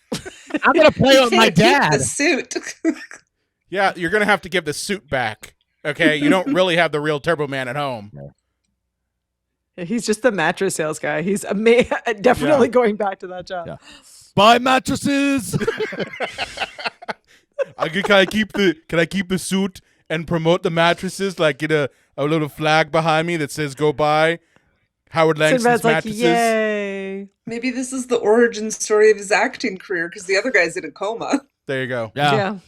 I'm gonna play with my dad. The suit. Yeah, you're gonna have to give the suit back. Okay, you don't really have the real Turbo Man at home. Yeah, he's just the mattress sales guy. He's definitely going back to that job. Yeah. Buy mattresses. Can I keep the suit and promote the mattresses? Like get a little flag behind me that says "Go buy Howard Langston's mattresses." Like, yay! Maybe this is the origin story of his acting career because the other guy's in a coma. There you go. Yeah.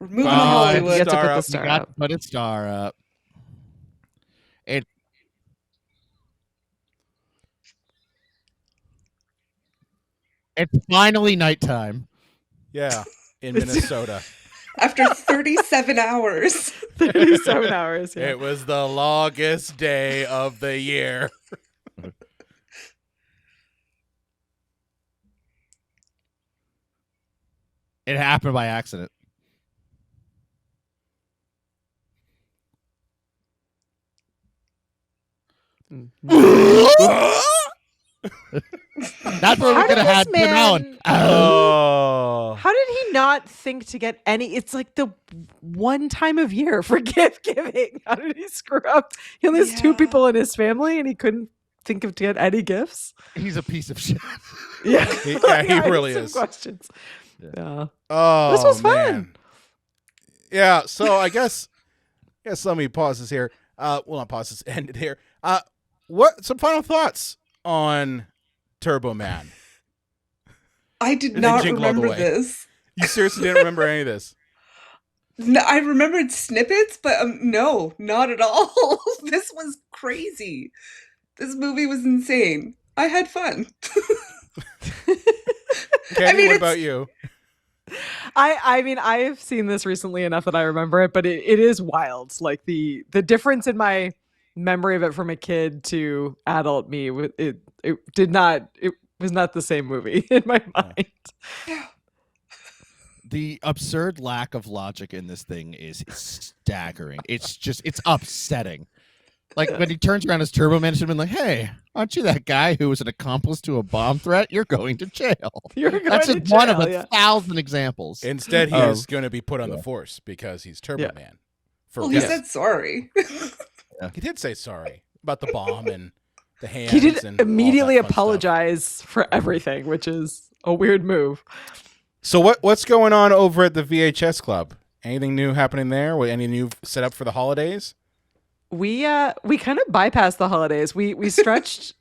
We're moving to Hollywood. You get to put the star up. Put its star up. It's finally nighttime. Yeah, in Minnesota. After 37 hours. 37 hours. Yeah. It was the longest day of the year. It happened by accident. That's what we're gonna have Tim Allen. Oh. How did he not think to get any? It's like the one time of year for gift giving. How did he screw up? He only has 2 people in his family, and he couldn't think of to get any gifts. He's a piece of shit. Yeah, he really is. Questions. Yeah. Oh, this was fun. Man. Yeah. So I guess let me pause this here. Well, not pause this. End it here. What? Some final thoughts on Turbo Man? I did not remember this. You seriously didn't remember any of this? No, I remembered snippets, but no, not at all. This was crazy. This movie was insane. I had fun. Katie, what about you? I mean, I've seen this recently enough that I remember it, but it is wild. Like the difference in my memory of it from a kid to adult me, it was not the same movie in my mind. The absurd lack of logic in this thing is staggering. It's upsetting. Like when he turns around as Turbo Man, should have been like, "Hey, aren't you that guy who was an accomplice to a bomb threat? You're going to jail." That's just one of 1,000 examples. Instead, he is going to be put on the force because he's Turbo Man. He said sorry. He did say sorry about the bomb and the hands. He did and immediately apologize for everything, which is a weird move. So what's going on over at the VHS Club? Anything new happening there? Any new setup for the holidays? We kind of bypassed the holidays. We stretched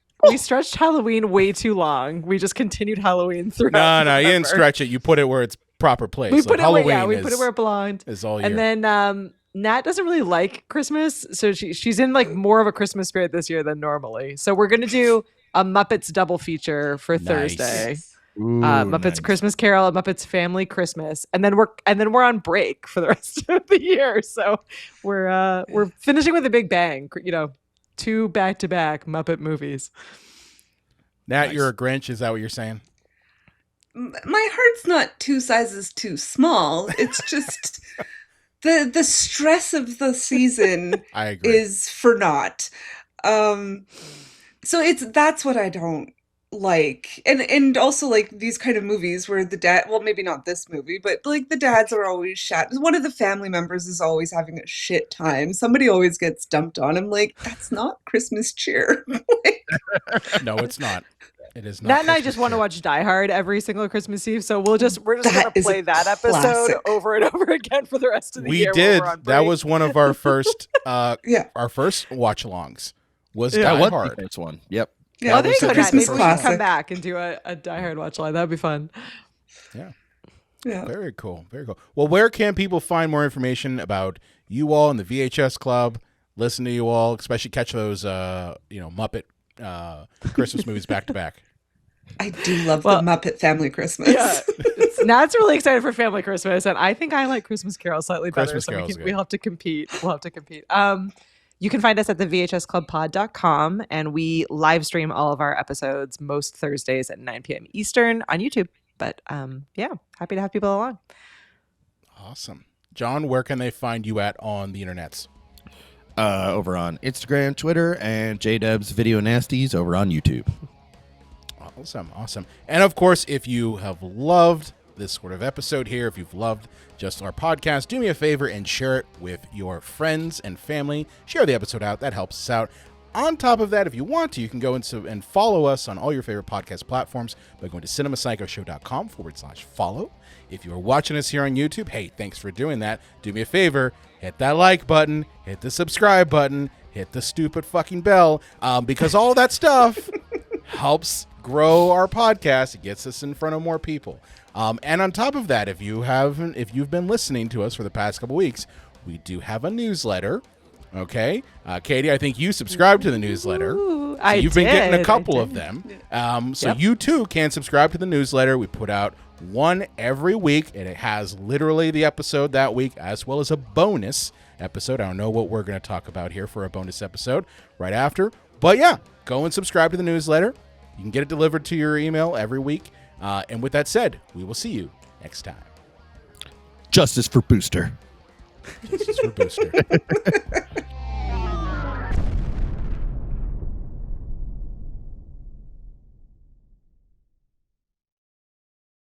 Halloween way too long. We just continued Halloween throughout. No, you didn't stretch it. You put it where it's proper place. We put it where it belonged. Is all year. And then Nat doesn't really like Christmas, so she's in like more of a Christmas spirit this year than normally. So we're gonna do a Muppets double feature for Thursday. Ooh, Muppets Christmas Carol and Muppets Family Christmas, and then we're on break for the rest of the year. So we're finishing with a big bang. 2 back-to-back Muppet movies. Nat, you're a Grinch. Is that what you're saying? My heart's not 2 sizes too small. It's just the stress of the season I agree. is for naught. So that's what I don't like. And also like these kind of movies where the dad, well, maybe not this movie, but like the dads are always one of the family members is always having a shit time. Somebody always gets dumped on. I'm like, that's not Christmas cheer. No, it's not. It is not. Nat and I just want to watch Die Hard every single Christmas Eve, so we're just gonna play that episode over and over again for the rest of the year. We did. That was one of our first our first watch alongs was Die Hard. The first one. Yep. Yeah, there you go. Christmas Maybe we should come back and do a Die Hard watch along. That'd be fun. Yeah. Yeah. Very cool. Very cool. Well, where can people find more information about you all and the VHS Club? Listen to you all, especially catch those Muppet Christmas movies back to back. I do love the Muppet Family Christmas. Yeah. Nat's really excited for Family Christmas, and I think I like Christmas Carol slightly better. Christmas so Carol's we'll have to compete. You can find us at the VHSClubPod.com, and we live stream all of our episodes most Thursdays at 9 p.m. Eastern on YouTube. But happy to have people along. Awesome. John, where can they find you at on the internets? Over on Instagram, Twitter, and JDubs Video Nasties over on YouTube. Awesome. And of course, if you have loved this sort of episode here, if you've loved just our podcast, do me a favor and share it with your friends and family. Share the episode out. That helps us out. On top of that, if you want to, you can go and follow us on all your favorite podcast platforms by going to cinemapsychoshow.com/follow. If you're watching us here on YouTube, hey, thanks for doing that. Do me a favor, hit that like button, hit the subscribe button, hit the stupid fucking bell, because all that stuff helps grow our podcast. It gets us in front of more people. And on top of that, if you've been listening to us for the past couple weeks, we do have a newsletter. Okay, Katie, I think you subscribe to the newsletter. You've been getting a couple of them. So you too can subscribe to the newsletter. We put out one every week, and it has literally the episode that week as well as a bonus episode. I don't know what we're going to talk about here for a bonus episode right after. But yeah, go and subscribe to the newsletter. You can get it delivered to your email every week. And with that said, we will see you next time. Justice for Booster. Justice for Booster.